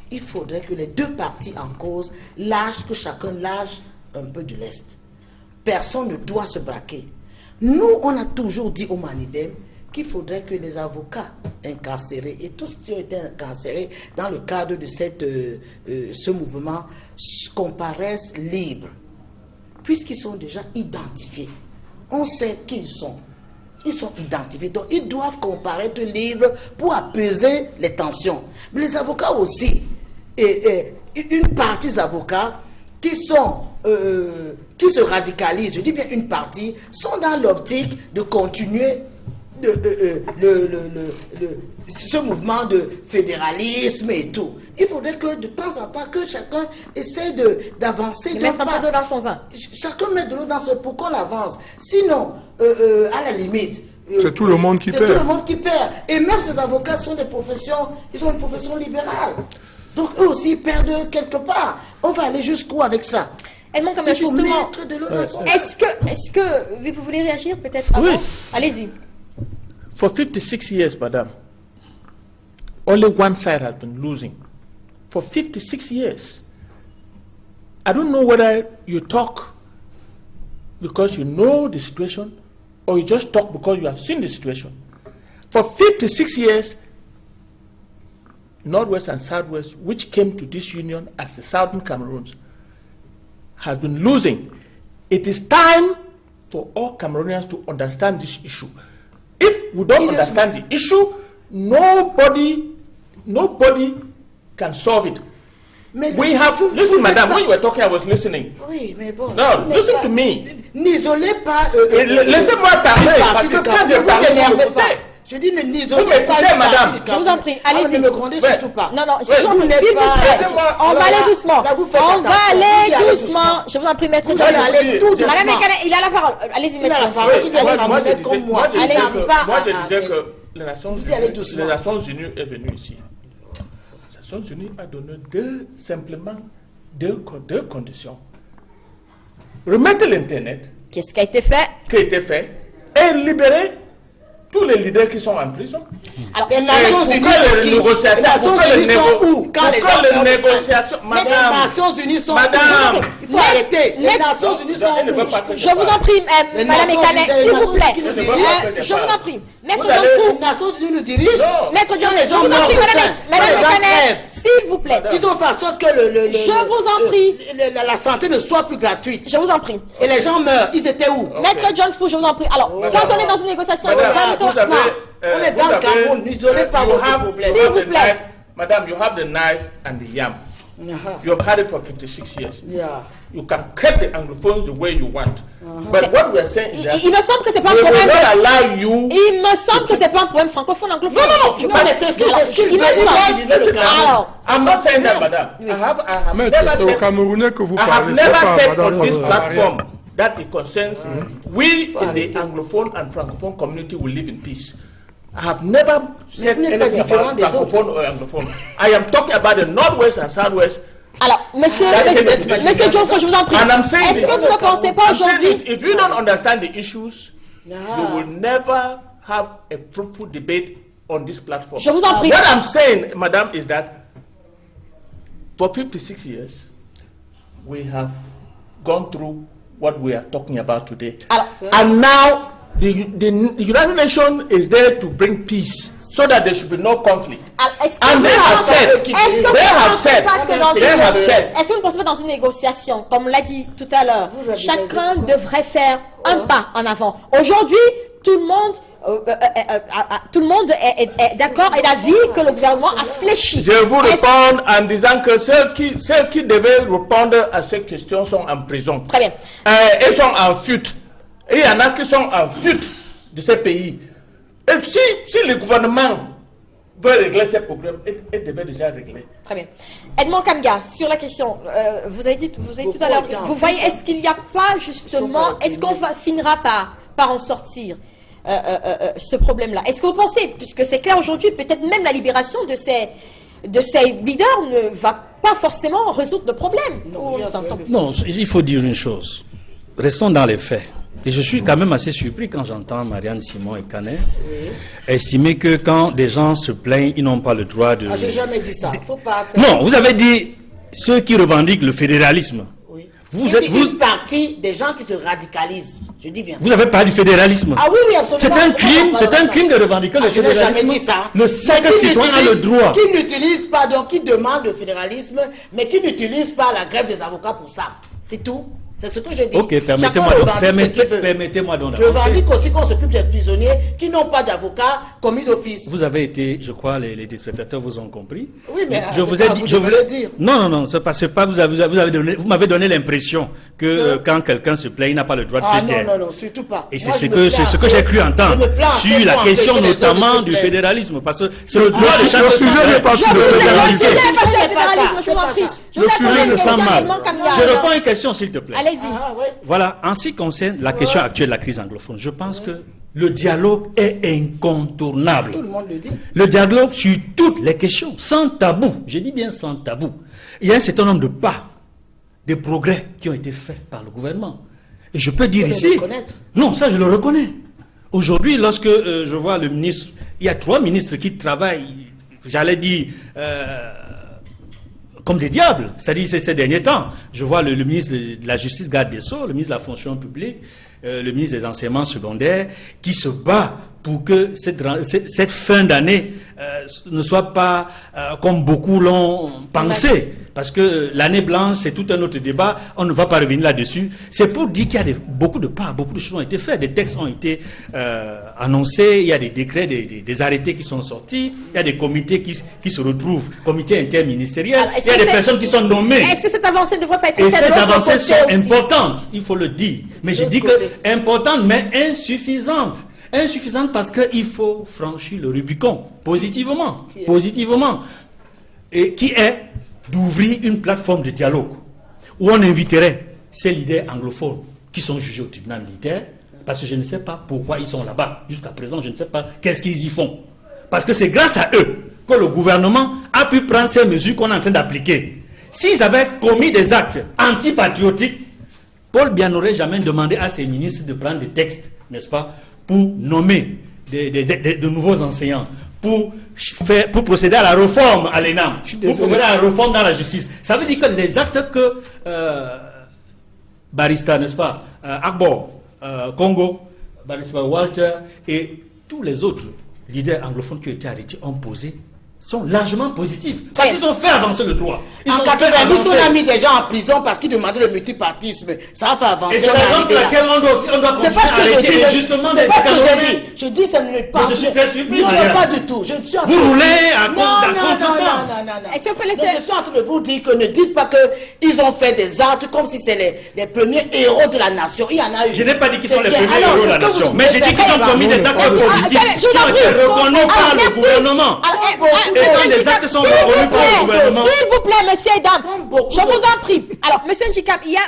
il faudrait que les deux parties en cause lâchent, que chacun lâche un peu de l'Est. Personne ne doit se braquer. Nous, on a toujours dit au Manidem qu'il faudrait que les avocats incarcérés et tous ceux qui ont été incarcérés dans le cadre de ce mouvement comparaissent libres, puisqu'ils sont déjà identifiés. On sait qui ils sont. Ils sont identifiés, donc ils doivent comparaître libres pour apaiser les tensions. Mais les avocats aussi, et une partie des avocats qui se radicalisent, je dis bien une partie, sont dans l'optique de continuer ce mouvement de fédéralisme et tout. Il faudrait que de temps en temps, que chacun essaie d'avancer. Mettre un peu d'eau dans son vin. Chacun met de l'eau dans son... pour qu'on avance. Sinon, à la limite... c'est tout le monde qui perd. C'est tout le monde qui perd. Et même ces avocats sont des professions, ils ont une profession libérale. Donc eux aussi ils perdent quelque part. On va aller jusqu'où avec ça? Edmond, comme Il faut justement, mettre de l'eau dans son vin. est-ce que vous voulez réagir peut-être avant? Oui. Allez-y. For 56 years, madam, only one side has been losing. For 56 years. I don't know whether you talk because you know the situation or you just talk because you have seen the situation. For 56 years, Northwest and Southwest, which came to this union as the Southern Cameroons, has been losing. It is time for all Cameroonians to understand this issue. If we don't understand the issue, nobody can solve it. We have, listen, madam, when you were talking, I was listening. Oui, mais bon. No, listen to me. N'isolez pas. Laissez-moi parler, parce que quand je parle, vous écoutez. Je dis, n'isolez pas. Madame. Je vous en prie, allez-y. Ne me grondez surtout pas. Non, non, je vous en prie, s'il vous plaît. On va aller doucement. On va aller doucement. Je vous en prie, maître. Vous allez aller tout doucement. Madame Ekane, il a la parole. Allez-y, Il a la maître. parole. Il est Camerounais comme moi. Moi, je disais que les Nations Unies est venue ici. Les Nations Unies a donné simplement deux conditions. Remettre l'Internet, Qu'est-ce qui a été fait? Et libérer tous les leaders qui sont en prison. Alors, Les Nations Unies sont où? Quand les négociations. Les Nations Unies sont où? Madame, Il faut arrêter. Les Nations Unies sont où? je vous en prie, Madame Ekane, s'il vous plaît. Je vous en prie. Maître Les Dianfou. Nations Unies nous dirigent. Maître Dianfou, les je gens vous en prie, meurent de faim, Madame les gens Ekane, crèvent. S'il vous plaît. Ils ont fait en sorte que Je vous en prie. la santé ne soit plus gratuite. Je vous en prie. Et les gens meurent. Ils étaient où? Maître John Fou, je vous en prie. Alors, quand on est dans une négociation, c'est Madame, pas vous avez, On est dans le Cameroun. N'isolez pas votre problème. S'il vous plaît. Madame, you have the knife and the yam. You have had it for 56 years. Yeah. You can keep the Anglophones the way you want. But what we are saying is that Il me semble que c'est pas un we will problème. not allow you. Il me semble que c'est pas un problème francophone, anglophone. Non, Je non, pense- mais c'est ce que- Alors, c'est ce qu'il il me veut semble- utiliser le Cameroun. Alors, I'm not saying that, madame. I have Maître, never c'est au said, Camerounais que vous I have parlez. c'est never pas said Madame on this Maria. platform that it concerns we in the Anglophone and Francophone community will live in peace. I have never said vous n'êtes pas anything différent about des Francophone or Anglophone. I am talking about the Northwest and Southwest. Alors, monsieur John Fou, je vous en prie. And I'm saying Est-ce this. que vous ne pensez pas I'm saying aujourd'hui? if you don't understand the issues, you will never have a fruitful debate on this platform. Je vous en prie. What I'm saying, madam, is that for 56 years, we have gone through what we are talking about today. Alors, And now, the United Nations is there to bring peace so that there should be no conflict. est-ce que And vous they have said, est-ce que they vous have ne pensez said, pas que dans they have said, est-ce que vous ne pensez pas dans une négociation, comme l'a dit tout à l'heure, Vous l'avez chacun raison. devrait faire un pas en avant. Aujourd'hui, tout le monde est d'accord et d'avis que le gouvernement a fléchi. Je vous réponds en disant que ceux qui devaient répondre à ces questions sont en prison. Très bien. Ils sont en fuite. Et il y en a qui sont en fuite de ces pays. Et si le gouvernement veut régler ces problèmes, il devait déjà régler. Très bien. Edmond Kamga, sur la question, vous avez dit tout à l'heure, vous voyez, est-ce qu'il n'y a pas justement, est-ce qu'on finira par en sortir ce problème-là? Est-ce que vous pensez, puisque c'est clair aujourd'hui, peut-être même la libération de ces leaders ne va pas forcément résoudre le problème? Non, il faut dire une chose. Restons dans les faits. Et je suis quand même assez surpris quand j'entends Marianne Simon et Canet estimer que quand des gens se plaignent, ils n'ont pas le droit de... Ah, j'ai jamais dit ça. Faut pas faire... Non, vous avez dit ceux qui revendiquent le fédéralisme. Oui. Vous êtes... une partie des gens qui se radicalisent. Je dis bien. Vous avez parlé du fédéralisme. Ah oui, oui, absolument. C'est un crime de revendiquer le Je n'ai fédéralisme. jamais dit ça. Chaque citoyen a le droit. Qui n'utilise pas, donc qui demande le fédéralisme, mais qui n'utilise pas la grève des avocats pour ça. C'est tout. C'est ce que je dis. Ok, permettez-moi donc Je revendique aussi qu'on s'occupe des prisonniers qui n'ont pas d'avocat commis d'office. Vous avez été, je crois, les téléspectateurs vous ont compris. Oui, mais je vous ai dit, je veux le dire. Non, c'est pas. Vous m'avez donné l'impression que quand quelqu'un se plaint, il n'a pas le droit de se taire. Non, surtout pas. Et c'est ce que j'ai cru entendre sur la question notamment du fédéralisme, parce que c'est le droit de chaque sujet n'est pas sur le fédéralisme. Le sujet se sent mal. Je réponds à une question, s'il te plaît. Allez-y. Voilà, en ce qui concerne la question actuelle de la crise anglophone, je pense que le dialogue est incontournable. Tout le monde le dit. Le dialogue sur toutes les questions, sans tabou. Je dis bien sans tabou. Il y a un certain nombre de pas, de progrès qui ont été faits par le gouvernement. Et je peux dire ici... Non, ça je le reconnais. Aujourd'hui, lorsque je vois le ministre... Il y a 3 ministres qui travaillent, j'allais dire... comme des diables, c'est-à-dire ces derniers temps. Je vois le ministre de la Justice, garde des Sceaux, le ministre de la Fonction publique, le ministre des Enseignements secondaires, qui se bat pour que cette fin d'année ne soit pas comme beaucoup l'ont pensé. Parce que l'année blanche, c'est tout un autre débat, on ne va pas revenir là-dessus. C'est pour dire qu'il y a beaucoup de choses ont été faites, des textes ont été annoncés, il y a des décrets, des arrêtés qui sont sortis, il y a des comités qui se retrouvent, comités interministériels, il y a des personnes qui sont nommées. Est-ce que cette avancée ne devrait pas être faite? Et faite ces avancées sont aussi importantes, il faut le dire. Mais je dis que importantes, mais insuffisantes. Insuffisante parce qu'il faut franchir le Rubicon positivement, et qui est d'ouvrir une plateforme de dialogue où on inviterait ces leaders anglophones qui sont jugés au tribunal militaire, parce que je ne sais pas pourquoi ils sont là-bas. Jusqu'à présent, je ne sais pas qu'est-ce qu'ils y font. Parce que c'est grâce à eux que le gouvernement a pu prendre ces mesures qu'on est en train d'appliquer. S'ils avaient commis des actes antipatriotiques, Paul Biya n'aurait jamais demandé à ses ministres de prendre des textes, n'est-ce pas, pour nommer de nouveaux enseignants, pour procéder à la réforme à l'ENAM, pour procéder à la réforme dans la justice. Ça veut dire que les actes que Barista, n'est-ce pas, Agbo, Congo, Barista Walter et tous les autres leaders anglophones qui ont été arrêtés ont posé, sont largement positifs. Parce qu'ils ont fait avancer le droit. En 90, on a mis des gens en prison parce qu'ils demandaient le multipartisme. Ça a fait avancer. Et c'est la raison pour laquelle on doit continuer à arrêter justement c'est pas ce que j'ai dit. Je dis ça ne pas. Je suis très surpris. Non, pas du tout. Je suis en train vous roulez à non. Est-ce que vous laissez... Je suis en train de vous dire que ne dites pas qu'ils ont fait des actes comme si c'est les premiers héros de la nation. Il y en a eu. Je n'ai pas dit qu'ils sont les premiers héros de la nation. Mais j'ai dit qu'ils ont commis des actes positifs qui ont été reconnus par le gouvernement. Et les actes sont reconnus par le gouvernement. S'il vous plaît, monsieur et dames, je vous en prie. Alors, monsieur Njikam, il y a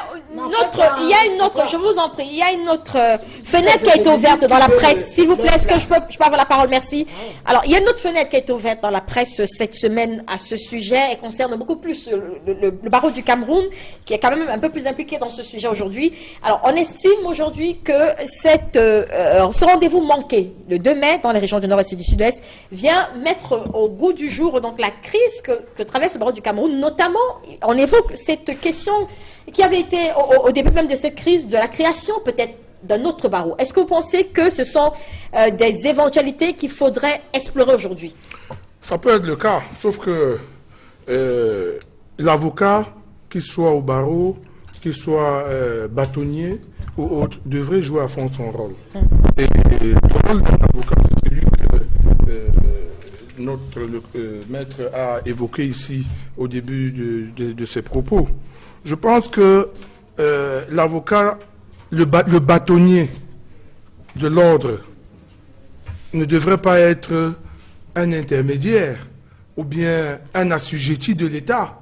une autre, je vous en prie, il y a une autre fenêtre qui a été ouverte dans la presse. S'il vous plaît, est-ce que je peux avoir la parole? Merci. Alors, il y a une autre fenêtre qui a été ouverte dans la presse cette semaine à ce sujet et concerne beaucoup plus le barreau du Cameroun, qui est quand même un peu plus impliqué dans ce sujet aujourd'hui. Alors, on estime aujourd'hui que ce rendez-vous manqué, le 2 mai, dans les régions du Nord-Est et du Sud-Est, vient mettre au goût du jour donc la crise que traverse le barreau du Cameroun. Notamment, on évoque cette question qui avait été au début même de cette crise, de la création peut-être d'un autre barreau. Est-ce que vous pensez que ce sont des éventualités qu'il faudrait explorer aujourd'hui? Ça peut être le cas, sauf que l'avocat, qu'il soit au barreau, qu'il soit bâtonnier ou autre, devrait jouer à fond son rôle. Et le rôle d'un avocat, c'est celui que notre maître a évoqué ici au début de ses propos. Je pense que l'avocat, le bâtonnier de l'ordre ne devrait pas être un intermédiaire ou bien un assujetti de l'État.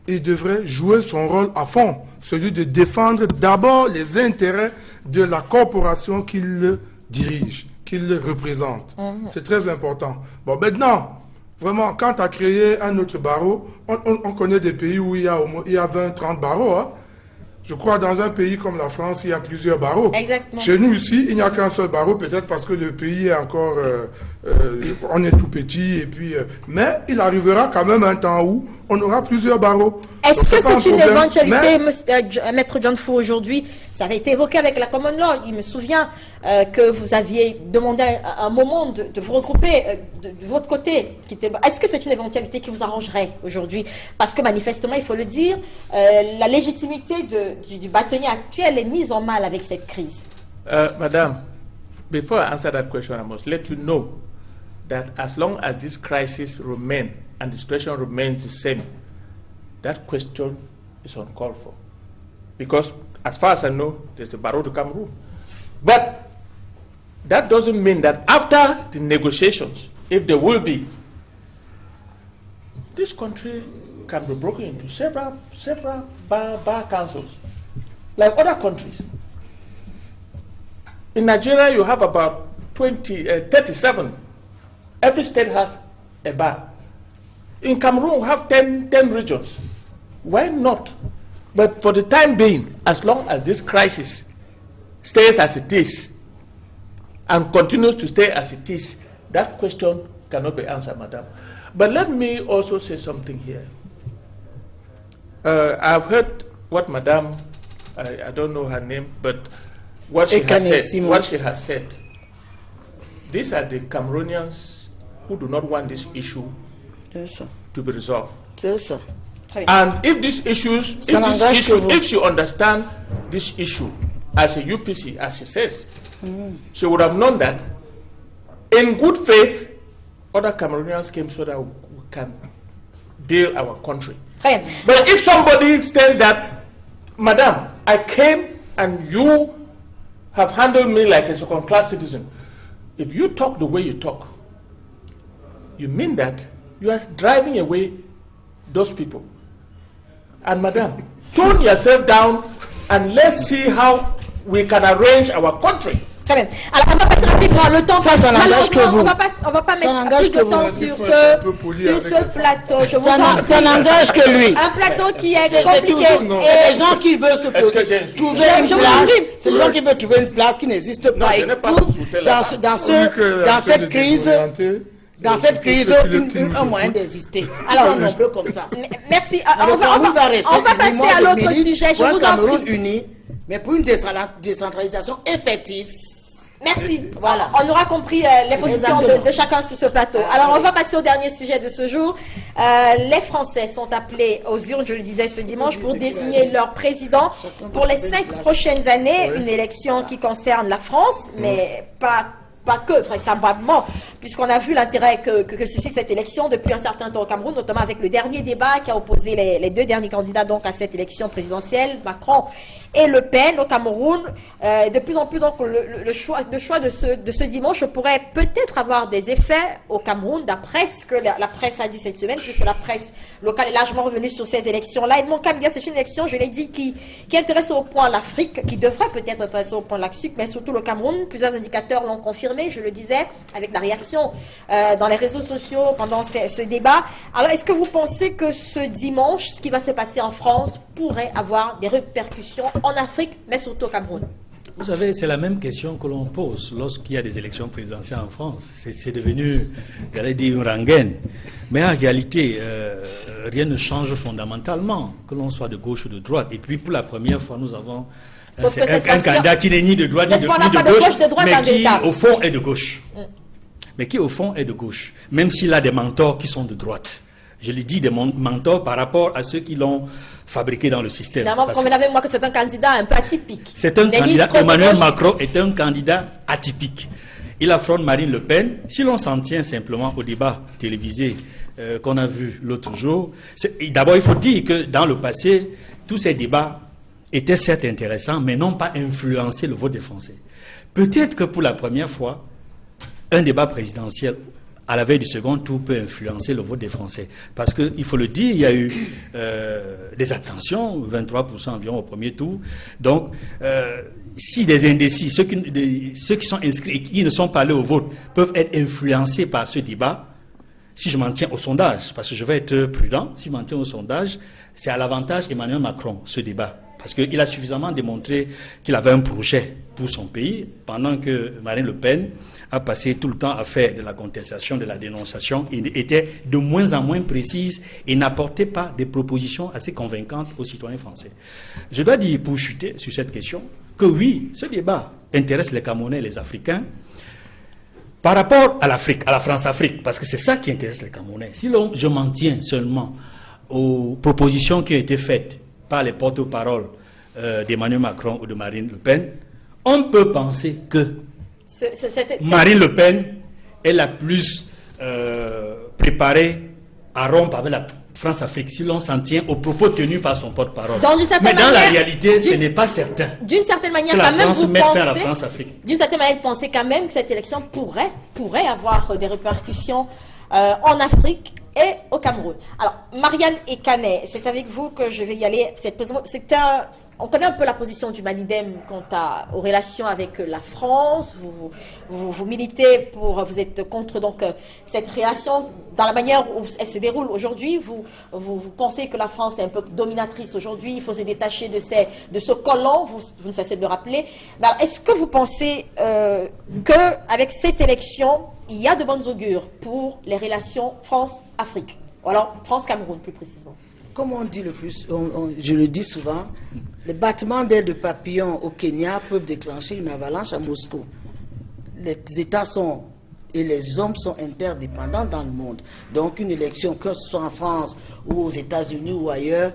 Il devrait jouer son rôle à fond, celui de défendre d'abord les intérêts de la corporation qu'il dirige, qu'il représente. C'est très important. Bon, maintenant, vraiment, quand tu as créé un autre barreau, on connaît des pays où il y a 20-30 barreaux. Hein. Je crois dans un pays comme la France, il y a plusieurs barreaux. Exactement. Chez nous ici, il n'y a qu'un seul barreau, peut-être parce que le pays est encore... on est tout petit, et puis, mais il arrivera quand même un temps où on aura plusieurs barreaux. Est-ce que c'est une éventualité, Maître John Fou, aujourd'hui? Ça avait été évoqué avec la Common Law. Il me souvient que vous aviez demandé à un moment de vous regrouper de votre côté. Est-ce que c'est une éventualité qui vous arrangerait aujourd'hui? Parce que manifestement, il faut le dire, la légitimité du bâtonnier actuel est mise en mal avec cette crise. Madame, before I answer that question, I must let you know that as long as this crisis remains and the situation remains the same, that question is uncalled for. Because as far as I know, there's the Barreau de Cameroon. But that doesn't mean that after the negotiations, if there will be, this country can be broken into several bar councils, like other countries. In Nigeria, you have about 37. Every state has a bar. In Cameroon, we have 10 regions. Why not? But for the time being, as long as this crisis stays as it is and continues to stay as it is, that question cannot be answered, madam. But let me also say something here. I've heard what madam, I don't know her name, but what she has said. These are the Cameroonians who do not want this issue to be resolved. And if these issues, if she understands this issue as a UPC, as she says, she would have known that in good faith, other Cameroonians came so that we can build our country. But if somebody says that, madam, I came and you have handled me like a second-class citizen, if you talk the way you talk, you mean that you are driving away those people. And madam, tone yourself down and let's see how we can arrange our country. Très bien. Alors, on va passer rapidement le temps. Ça n'engage que vous. On va pas mettre plus de temps sur ce plateau. Ça n'engage que lui. Un plateau qui est compliqué. Et les gens qui veulent se poser, trouver une place, c'est les gens qui veulent trouver une place qui n'existe pas et trouvent dans cette crise. Dans cette crise, un moyen d'exister. Alors, on peut comme ça. Merci. On va passer à l'autre sujet. Je vous en prie. Cameroun uni, mais pour une décentralisation effective. Merci. Voilà. On aura compris les positions de chacun sur ce plateau. Alors, on va passer au dernier sujet de ce jour. Les Français sont appelés aux urnes, je le disais ce dimanche, pour désigner leur président pour les 5 prochaines années. Une élection qui concerne la France, mais pas que, vraisemblablement, puisqu'on a vu l'intérêt que suscite cette élection depuis un certain temps au Cameroun, notamment avec le dernier débat qui a opposé les 2 derniers candidats donc à cette élection présidentielle, Macron et Le Pen au Cameroun. De plus en plus, donc, le choix de ce dimanche pourrait peut-être avoir des effets au Cameroun, d'après ce que la presse a dit cette semaine, puisque la presse locale est largement revenue sur ces élections-là. Edmond Kamdia, c'est une élection, je l'ai dit, qui intéresse au point l'Afrique, qui devrait peut-être intéresser au point l'Afrique, mais surtout le Cameroun. Plusieurs indicateurs l'ont confirmé, je le disais, avec la réaction dans les réseaux sociaux pendant ce débat. Alors, est-ce que vous pensez que ce dimanche, ce qui va se passer en France pourrait avoir des répercussions en Afrique, mais surtout au Cameroun? Vous savez, c'est la même question que l'on pose lorsqu'il y a des élections présidentielles en France. C'est devenu, j'allais dire, une rengaine. Mais en réalité, rien ne change fondamentalement, que l'on soit de gauche ou de droite. Et puis, pour la première fois, nous avons un candidat qui n'est ni de droite ni de gauche, mais qui, au fond, est de gauche. Mais qui, au fond, est de gauche. Même s'il a des mentors qui sont de droite. Je l'ai dit, des mentors par rapport à ceux qui l'ont fabriqué dans le système. Finalement, vous convenez avec moi que c'est un candidat un peu atypique. C'est un candidat, Emmanuel Macron est un candidat atypique. Il affronte Marine Le Pen. Si l'on s'en tient simplement au débat télévisé qu'on a vu l'autre jour, d'abord il faut dire que dans le passé, tous ces débats étaient certes intéressants, mais n'ont pas influencé le vote des Français. Peut-être que pour la première fois, un débat présidentiel à la veille du second tour peut influencer le vote des Français. Parce qu'il faut le dire, il y a eu des abstentions, 23% environ au premier tour. Donc, si des indécis, ceux qui sont inscrits et qui ne sont pas allés au vote, peuvent être influencés par ce débat, si je m'en tiens au sondage, parce que je vais être prudent, si je m'en tiens au sondage, c'est à l'avantage Emmanuel Macron, ce débat. Parce qu'il a suffisamment démontré qu'il avait un projet pour son pays, pendant que Marine Le Pen a passé tout le temps à faire de la contestation, de la dénonciation, et était de moins en moins précise et n'apportait pas des propositions assez convaincantes aux citoyens français. Je dois dire, pour chuter sur cette question, que oui, ce débat intéresse les Camerounais et les Africains par rapport à l'Afrique, à la France-Afrique, parce que c'est ça qui intéresse les Camerounais. Si je m'en tiens seulement aux propositions qui ont été faites par les porte-paroles d'Emmanuel Macron ou de Marine Le Pen, on peut penser que Marine Le Pen est la plus préparée à rompre avec la France-Afrique, si l'on s'en tient aux propos tenus par son porte-parole. Mais dans la réalité, ce n'est pas certain. D'une certaine manière, quand même, vous pensez, d'une certaine manière, vous pensez quand même que cette élection pourrait avoir des répercussions en Afrique et au Cameroun. Alors, Marianne Ekané, c'est avec vous que je vais y aller. On connaît un peu la position du Manidem quant aux relations avec la France. Vous militez vous êtes contre donc cette relation dans la manière où elle se déroule aujourd'hui. Vous pensez que la France est un peu dominatrice aujourd'hui. Il faut se détacher de ce colon. Vous ne cessez de le rappeler. Alors, est-ce que vous pensez qu'avec cette élection, il y a de bonnes augures pour les relations France-Afrique, ou alors France-Cameroun plus précisément? Comme on dit je le dis souvent, les battements d'ailes de papillon au Kenya peuvent déclencher une avalanche à Moscou. Les États et les hommes sont interdépendants dans le monde. Donc une élection, que ce soit en France ou aux États-Unis ou ailleurs,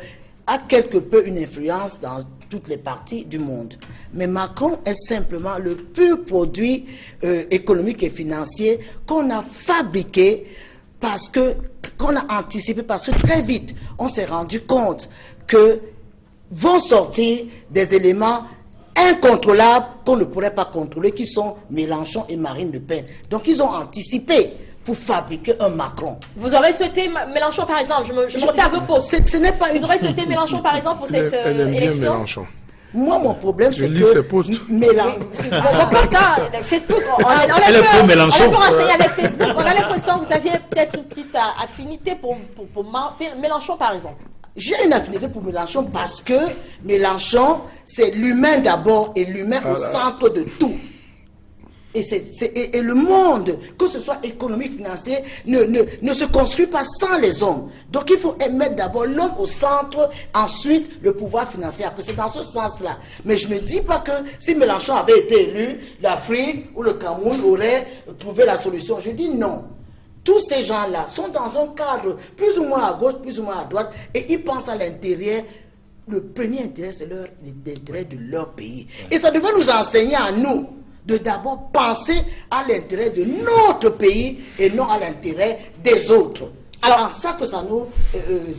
a quelque peu une influence dans toutes les parties du monde. Mais Macron est simplement le pur produit économique et financier qu'on a fabriqué qu'on a anticipé, parce que très vite, on s'est rendu compte que vont sortir des éléments incontrôlables qu'on ne pourrait pas contrôler, qui sont Mélenchon et Marine Le Pen. Donc, ils ont anticipé pour fabriquer un Macron. Vous aurez souhaité Mélenchon, par exemple, je me refais à vos postes. Ce n'est pas Vous aurez souhaité Mélenchon, par exemple, pour cette élection? Mélenchon. Moi, mon problème, c'est que... Vos postes, Facebook, on peut renseigner avec Facebook. On a l'impression que vous aviez peut-être une petite affinité pour Mélenchon, par exemple. J'ai une affinité pour Mélenchon parce que Mélenchon, c'est l'humain d'abord et l'humain au centre de tout. Et le monde, que ce soit économique, financier, ne se construit pas sans les hommes. Donc il faut mettre d'abord l'homme au centre, ensuite le pouvoir financier. Après, c'est dans ce sens-là. Mais je ne dis pas que si Mélenchon avait été élu, l'Afrique ou le Cameroun aurait trouvé la solution. Je dis non. Tous ces gens-là sont dans un cadre plus ou moins à gauche, plus ou moins à droite, et ils pensent à l'intérieur. Le premier intérêt, c'est l'intérêt de leur pays. Et ça devrait nous enseigner à nous de d'abord penser à l'intérêt de notre pays et non à l'intérêt des autres. C'est en ça que ça nous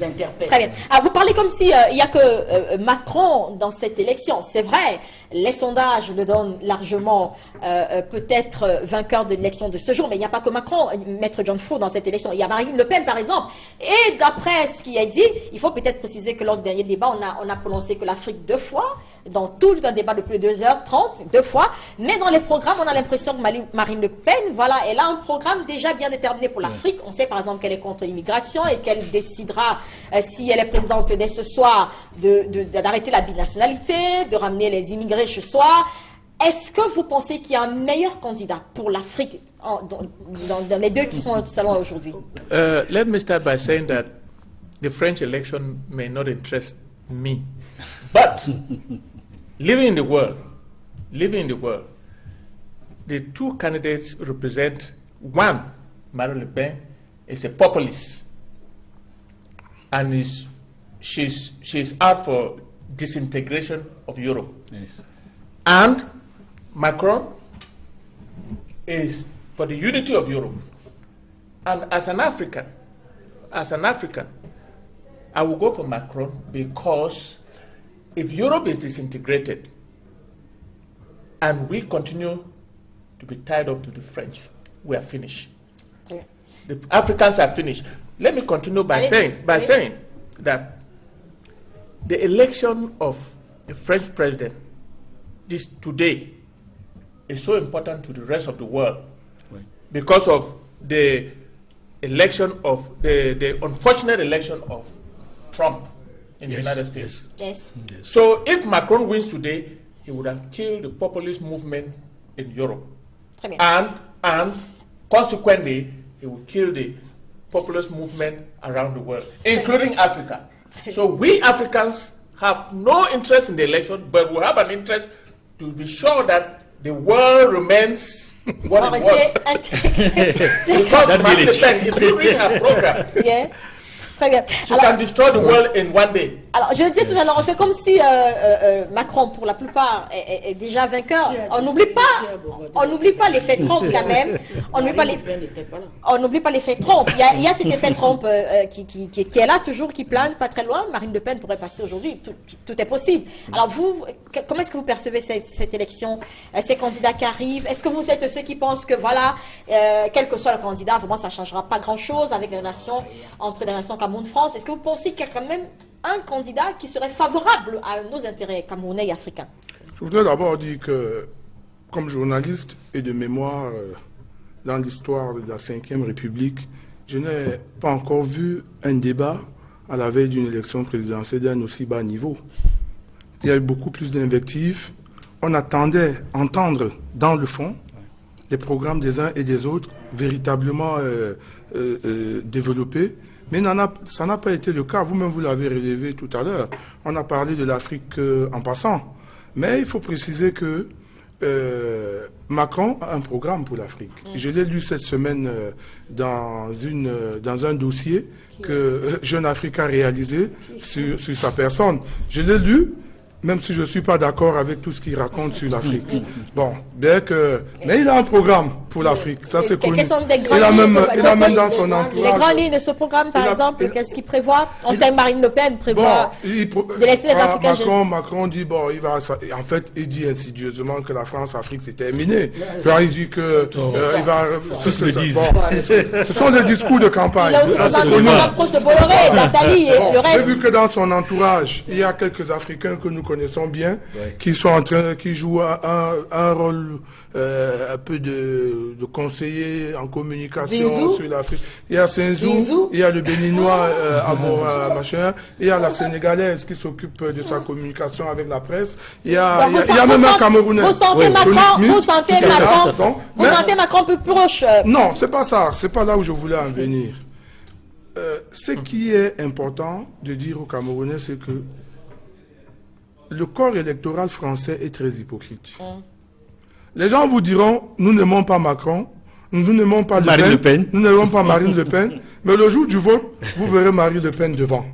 interpelle. Très bien. Alors, vous parlez comme s'il n'y a que Macron dans cette élection. C'est vrai, les sondages le donnent largement peut-être vainqueur de l'élection de ce jour, mais il n'y a pas que Macron, Maître John Fou, dans cette élection. Il y a Marine Le Pen, par exemple. Et d'après ce qui est dit, il faut peut-être préciser que lors du dernier débat, on a prononcé que l'Afrique 2 fois, dans tout un débat de plus de 2h30, 2 fois. Mais dans les programmes, on a l'impression que Marine Le Pen, voilà, elle a un programme déjà bien déterminé pour l'Afrique. On sait, par exemple, qu'elle est contre l'immigration et qu'elle décidera, si elle est présidente dès ce soir, d'arrêter la binationalité, de ramener les immigrés chez soi. Est-ce que vous pensez qu'il y a un meilleur candidat pour l'Afrique dans les deux qui sont au salon aujourd'hui? Let me start by saying that the French election may not interest me, but living in the world, the two candidates represent one, Marine Le Pen, is a populist, and she's out for disintegration of Europe. Yes. And Macron is for the unity of Europe. And as an African, I will go for Macron because if Europe is disintegrated and we continue to be tied up to the French, we are finished. Yeah. The Africans are finished. Let me continue by saying that the election of the French president today is so important to the rest of the world because of the election of the unfortunate election of Trump in the United States. Yes. So if Macron wins today, he would have killed the populist movement in Europe. Très bien. And consequently, he will kill the populist movement around the world, including Africa. So we Africans have no interest in the election, but we have an interest to be sure that the world remains what it was. Because Marine Le Pen, if you read her program, Yeah. Très bien. she can destroy the world in one day. Alors, je disais tout à l'heure, on fait comme si Macron, pour la plupart, est déjà vainqueur. On n'oublie pas l'effet Trump quand même. On n'oublie pas l'effet Trump. Il y a cet effet Trump qui est là toujours, qui plane pas très loin. Marine Le Pen pourrait passer aujourd'hui. Tout est possible. Alors vous, comment est-ce que vous percevez cette élection, ces candidats qui arrivent? Est-ce que vous êtes ceux qui pensent que voilà, quel que soit le candidat, vraiment ça changera pas grand-chose avec les nations, entre les nations Cameroun-France? Est-ce que vous pensez qu'il y a quand même un candidat qui serait favorable à nos intérêts camerounais et africains? Je voudrais d'abord dire que, comme journaliste et de mémoire dans l'histoire de la Ve République, je n'ai pas encore vu un débat à la veille d'une élection présidentielle d'un aussi bas niveau. Il y a eu beaucoup plus d'invectives. On attendait entendre dans le fond les programmes des uns et des autres véritablement développés. Mais ça n'a pas été le cas. Vous-même, vous l'avez relevé tout à l'heure. On a parlé de l'Afrique en passant. Mais il faut préciser que Macron a un programme pour l'Afrique. Je l'ai lu cette semaine dans un dossier que Jeune Afrique a réalisé sur sa personne. Je l'ai lu, même si je ne suis pas d'accord avec tout ce qu'il raconte sur l'Afrique. Bon, bien que... Mais il a un programme pour l'Afrique, ça c'est connu. Quelles sont des grandes il a même dans son entourage... Les grandes lignes de ce programme, par exemple, qu'est-ce qu'il prévoit? On sait que Marine Le Pen prévoit de laisser les Africains... Macron dit, bon, il va... En fait, il dit insidieusement que la France-Afrique c'est terminé. Puis il dit que... il va... Ce sont des discours de campagne. Il a aussi un approche de Bolloré, d'Atali et le reste. J'ai vu que dans son entourage, il y a quelques Africains que nous connaissons bien, Ouais. qui jouent un rôle un peu de conseiller en communication Zinzou. sur l'Afrique. Il y a Zinzou. Zinzou, il y a le Béninois machin, il y a la Sénégalaise qui s'occupe de sa communication avec la presse. Il y a même un Camerounais. Vous sentez Oui, Macron, Tony Smith, vous sentez tout à fait. Macron, Donc, vous mais- sentez Macron plus proche. Non, c'est pas ça. C'est pas là où je voulais en venir. Ce qui est important de dire aux Camerounais, c'est que le corps électoral français est très hypocrite. Les gens vous diront, nous n'aimons pas Macron, nous n'aimons pas Marine Le Pen. nous n'aimons pas Marine Le Pen, mais le jour du vote, vous verrez Marine Le Pen devant.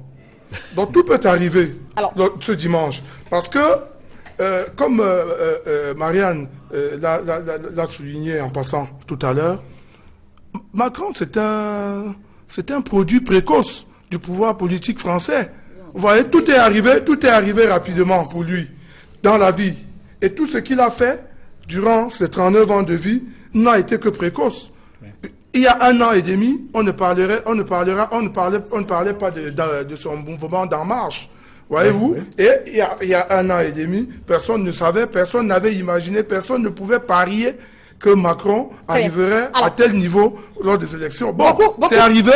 Donc tout peut arriver Alors- ce dimanche. Parce que, comme Marianne l'a souligné en passant tout à l'heure, Macron, c'est un produit précoce du pouvoir politique français. Vous voyez, tout est arrivé rapidement pour lui dans la vie. Et tout ce qu'il a fait durant ses 39 ans de vie n'a été que précoce. Il y a 1 an et demi, on ne parlait pas de son mouvement d'En Marche. Voyez-vous? Et il y a 1 an et demi, personne ne savait, personne n'avait imaginé, personne ne pouvait parier que Macron Très bien. arriverait Alors- à tel niveau lors des élections. Bon, Beaucoup. c'est arrivé,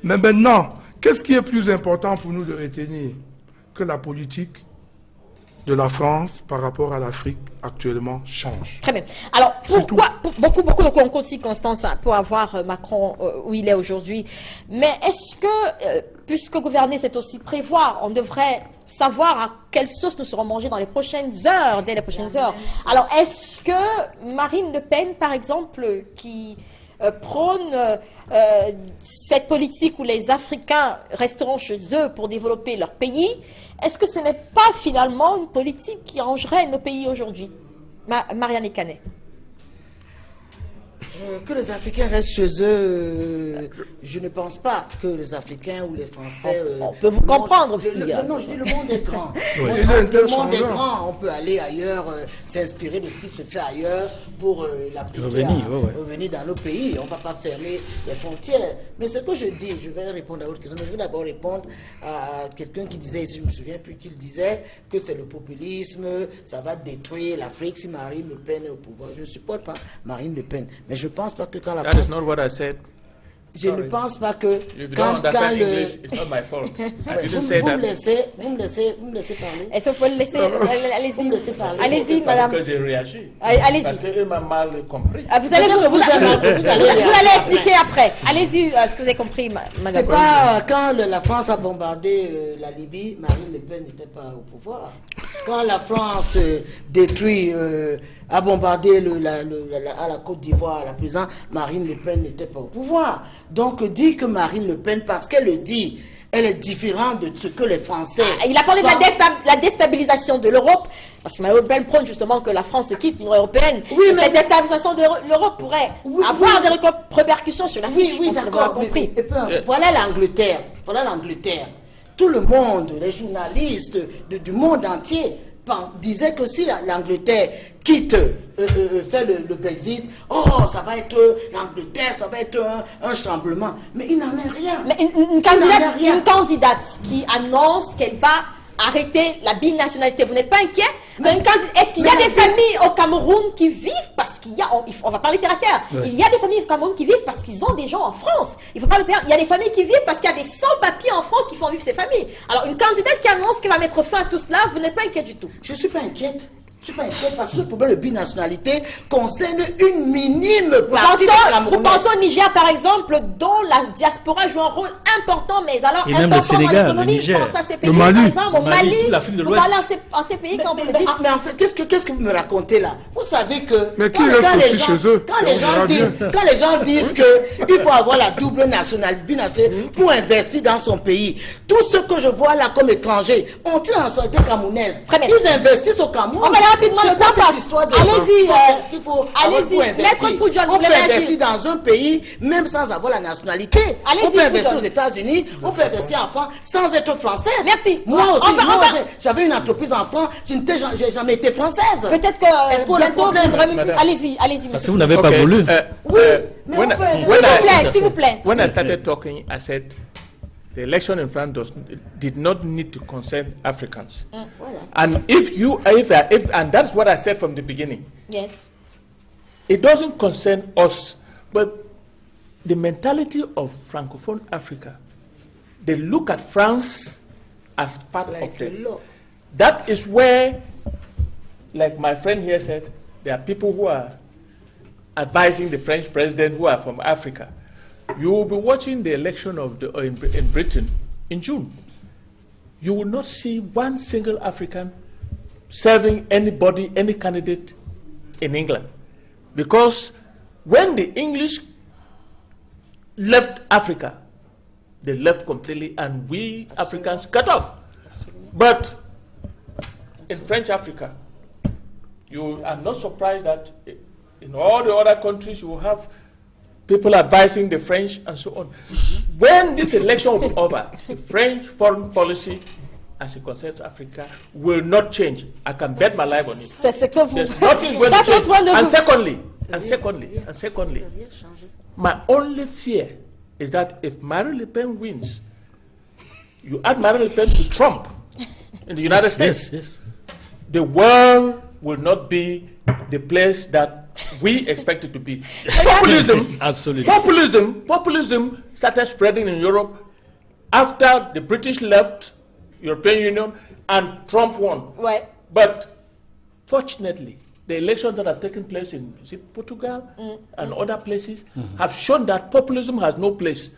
mais maintenant, qu'est-ce qui est plus important pour nous de retenir que la politique de la France par rapport à l'Afrique actuellement change? Très bien. Alors, pourquoi beaucoup de concours de circonstances pour avoir Macron où il est aujourd'hui. Mais est-ce que, puisque gouverner, c'est aussi prévoir, on devrait savoir à quelle sauce nous serons mangés dans les prochaines heures, dès les prochaines heures. Alors, est-ce que Marine Le Pen, par exemple, qui prône cette politique où les Africains resteront chez eux pour développer leur pays, est-ce que ce n'est pas finalement une politique qui arrangerait nos pays aujourd'hui? Marianne Canet. Que les Africains restent chez eux, je ne pense pas que les Africains ou les Français... On peut vous comprendre aussi. Non, je dis le monde est grand. Il est Le monde est interchangeable. grand. On peut aller ailleurs, s'inspirer de ce qui se fait ailleurs pour l'appliquer, revenir dans nos pays. On ne va pas fermer les frontières. Mais ce que je dis, je vais répondre à votre question, mais je vais d'abord répondre à quelqu'un qui disait, je ne me souviens plus qui le disait, que c'est le populisme, ça va détruire l'Afrique si Marine Le Pen est au pouvoir. Je ne supporte pas Marine Le Pen. Mais je ne pense pas que quand la That France... is not what I said. Je ne pense pas que If you quand, don't understand le... English, it's not my fault. I Ouais, didn't say vous that. me laissez parler. Est-ce que vous pouvez le laisser? Allez-y. Vous me laissez parler. Allez-y, Que madame. j'ai réagi. Allez-y. Parce qu'eux m'ont mal compris. Vous allez Peut-être que vous allez expliquer après. Allez-y, ce que vous avez compris, madame. C'est pas quand la France a bombardé la Libye, Marine Le Pen n'était pas au pouvoir. Quand la France détruit, a bombardé à la Côte d'Ivoire, la présidente, Marine Le Pen n'était pas au pouvoir. Donc dit que Marine Le Pen, parce qu'elle le dit, elle est différente de ce que les Français... Il a parlé de pensent. la déstabilisation de l'Europe, parce que Marine Le Pen prône justement que la France quitte l'Union européenne. Oui, mais- Cette déstabilisation de l'Europe pourrait avoir des répercussions sur l'Afrique. Oui, je pense que vous d'accord. l'avez compris. Voilà l'Angleterre. Voilà l'Angleterre. Tout le monde, les journalistes du monde entier disaient que si l'Angleterre quitte, fait le Brexit, ça va être l'Angleterre, ça va être un chamblement. Mais il n'en est rien. Mais Il n'en est rien. une candidate qui annonce qu'elle va arrêter la binationalité, vous n'êtes pas inquiet? Est-ce qu'il y a des familles au Cameroun qui vivent parce qu'il y a, on va parler terre à terre, il y a des familles au Cameroun qui vivent parce qu'ils ont des gens en France. Il faut pas le perdre. Il y a des familles qui vivent parce qu'il y a des sans-papiers en France qui font vivre ces familles. Alors une candidate qui annonce qu'elle va mettre fin à tout cela, vous n'êtes pas inquiet du tout? Je ne suis pas inquiète. Je suis pas inquiète parce que ce problème de binationalité concerne une minime partie des Vous Camerounais. pensez au Niger, par exemple, dont la diaspora joue un rôle important, mais alors Et même le important dans Sénégal, l'économie. le Niger, Pensez à ces pays, le Mali, par exemple, au le Mali, Mali. l'Afrique de Vous l'Ouest. parlez à ces pays quand vous le dites. Mais en fait, qu'est-ce que vous me racontez là? Vous savez que Mais qui reste aussi chez eux? quand Et on verra bien. les gens disent qu'il faut avoir la double nationalité, binationalité pour investir dans son pays, tout ce que je vois là comme étrangers ont-ils la nationalité camerounaise? Très bien. Ils investissent au Cameroun. On va aller rapidement, C'est le quoi temps cette passe. histoire de Allez-y, qu'est-ce qu'il faut avoir allez-y. pour investir? Maître Foudjon, vous On voulez peut réagir? investir dans un pays même sans avoir la nationalité. Allez-y, On peut investir Foudjon. aux États-Unis, on peut investir en France sans être française. Merci. Moi On aussi, va- j'avais une entreprise en France, j'ai jamais été française. Peut-être Est-ce que qu'on a bientôt, problème, vous n'aurez madame? Allez-y, Parce que monsieur. vous n'avez pas voulu. Oui, mais when on peut I- S'il when vous I- plaît, s'il vous plaît. When I started talking, I said the election in France did not need to concern Africans. Voilà. And and that's what I said from the beginning. Yes. It doesn't concern us, but the mentality of Francophone Africa, they look at France as part Like of them. law. That is where, like my friend here said, there are people who are advising the French president who are from Africa. You will be watching the election in Britain in June. You will not see one single African serving anybody, any candidate in England. Because when the English left Africa, they left completely and we Africans cut off. But in French Africa, you are not surprised that in all the other countries you will have people advising the French and so on. When this election will be over, the French foreign policy as it concerns Africa will not change. I can bet my life on it. C'est ce que vous... There's nothing going to That's change. what one And of secondly, my only fear is that if Marine Le Pen wins, you add Marine Le Pen to Trump in the United States, Yes. the world will not be the place that we expect it to be. Absolutely. Populism started spreading in Europe after the British left European Union and Trump won. Ouais. But fortunately, the elections that have taken place in Portugal and other places have shown that populism has no place.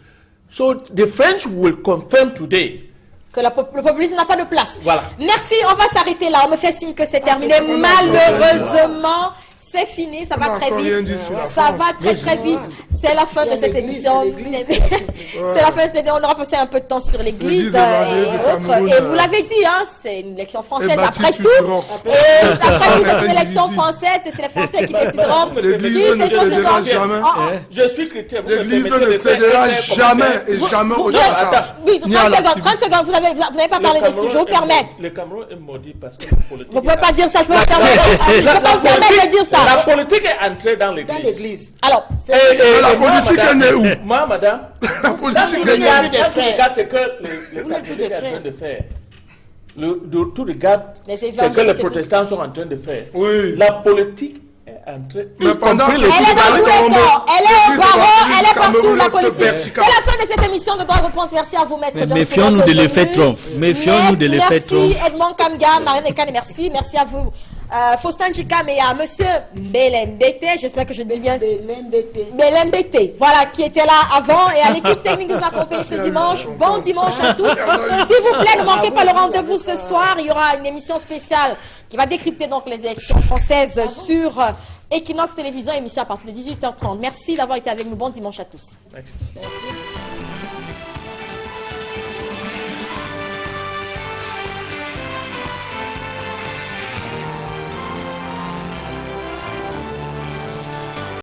So the French will confirm today. Que le populisme n'a pas de place. Voilà. Merci, on va s'arrêter là. On me fait signe que c'est terminé. Malheureusement, c'est fini. Ça va très vite. Ça va très très vite. C'est la fin de cette émission. C'est la fin de cette émission. On aura passé un peu de temps sur l'église et autres. Et vous l'avez dit, hein, c'est une élection française après tout. Et après tout, c'est une élection française et c'est les Français qui décideront. L'église ne cédera jamais. Je suis chrétien. L'église ne cédera jamais et jamais au chantage. Oui, 30 secondes. Vous n'avez pas parlé de ce sujet, je vous permets. Le Cameroun est maudit parce que Vous ne pouvez pas dire ça, je ne peux pas vous permettre de dire ça. La politique est entrée dans l'église. Alors, Mais la politique est née où? Moi, madame, La quand politique tu est née regardes ce que les catholiques sont en train de faire, tu regardes ce que les protestants sont en train de faire. Oui. La politique est en train Mais pendant elle est dans tous les corps, elle est au barreau, elle est partout, la politique. C'est la fin de cette émission de Droit de Réponse. Merci à vous, maître. Mais méfions-nous de l'effet Trump. Méfions-nous de l'effet Trump. Merci Edmond Kamga, Marine Ekane, merci. Merci à vous. Faustin Jikam et à monsieur Belembete, j'espère que je dis bien Belembete, voilà, qui était là avant et à l'équipe technique de nous accompagner ce dimanche. Bon dimanche à tous. S'il vous plaît, ne manquez pas le rendez-vous ce soir. Il y aura une émission spéciale qui va décrypter donc les élections françaises sur Equinox Télévision, émission à partir de 18h30. Merci d'avoir été avec nous. Bon dimanche à tous. Merci. Merci.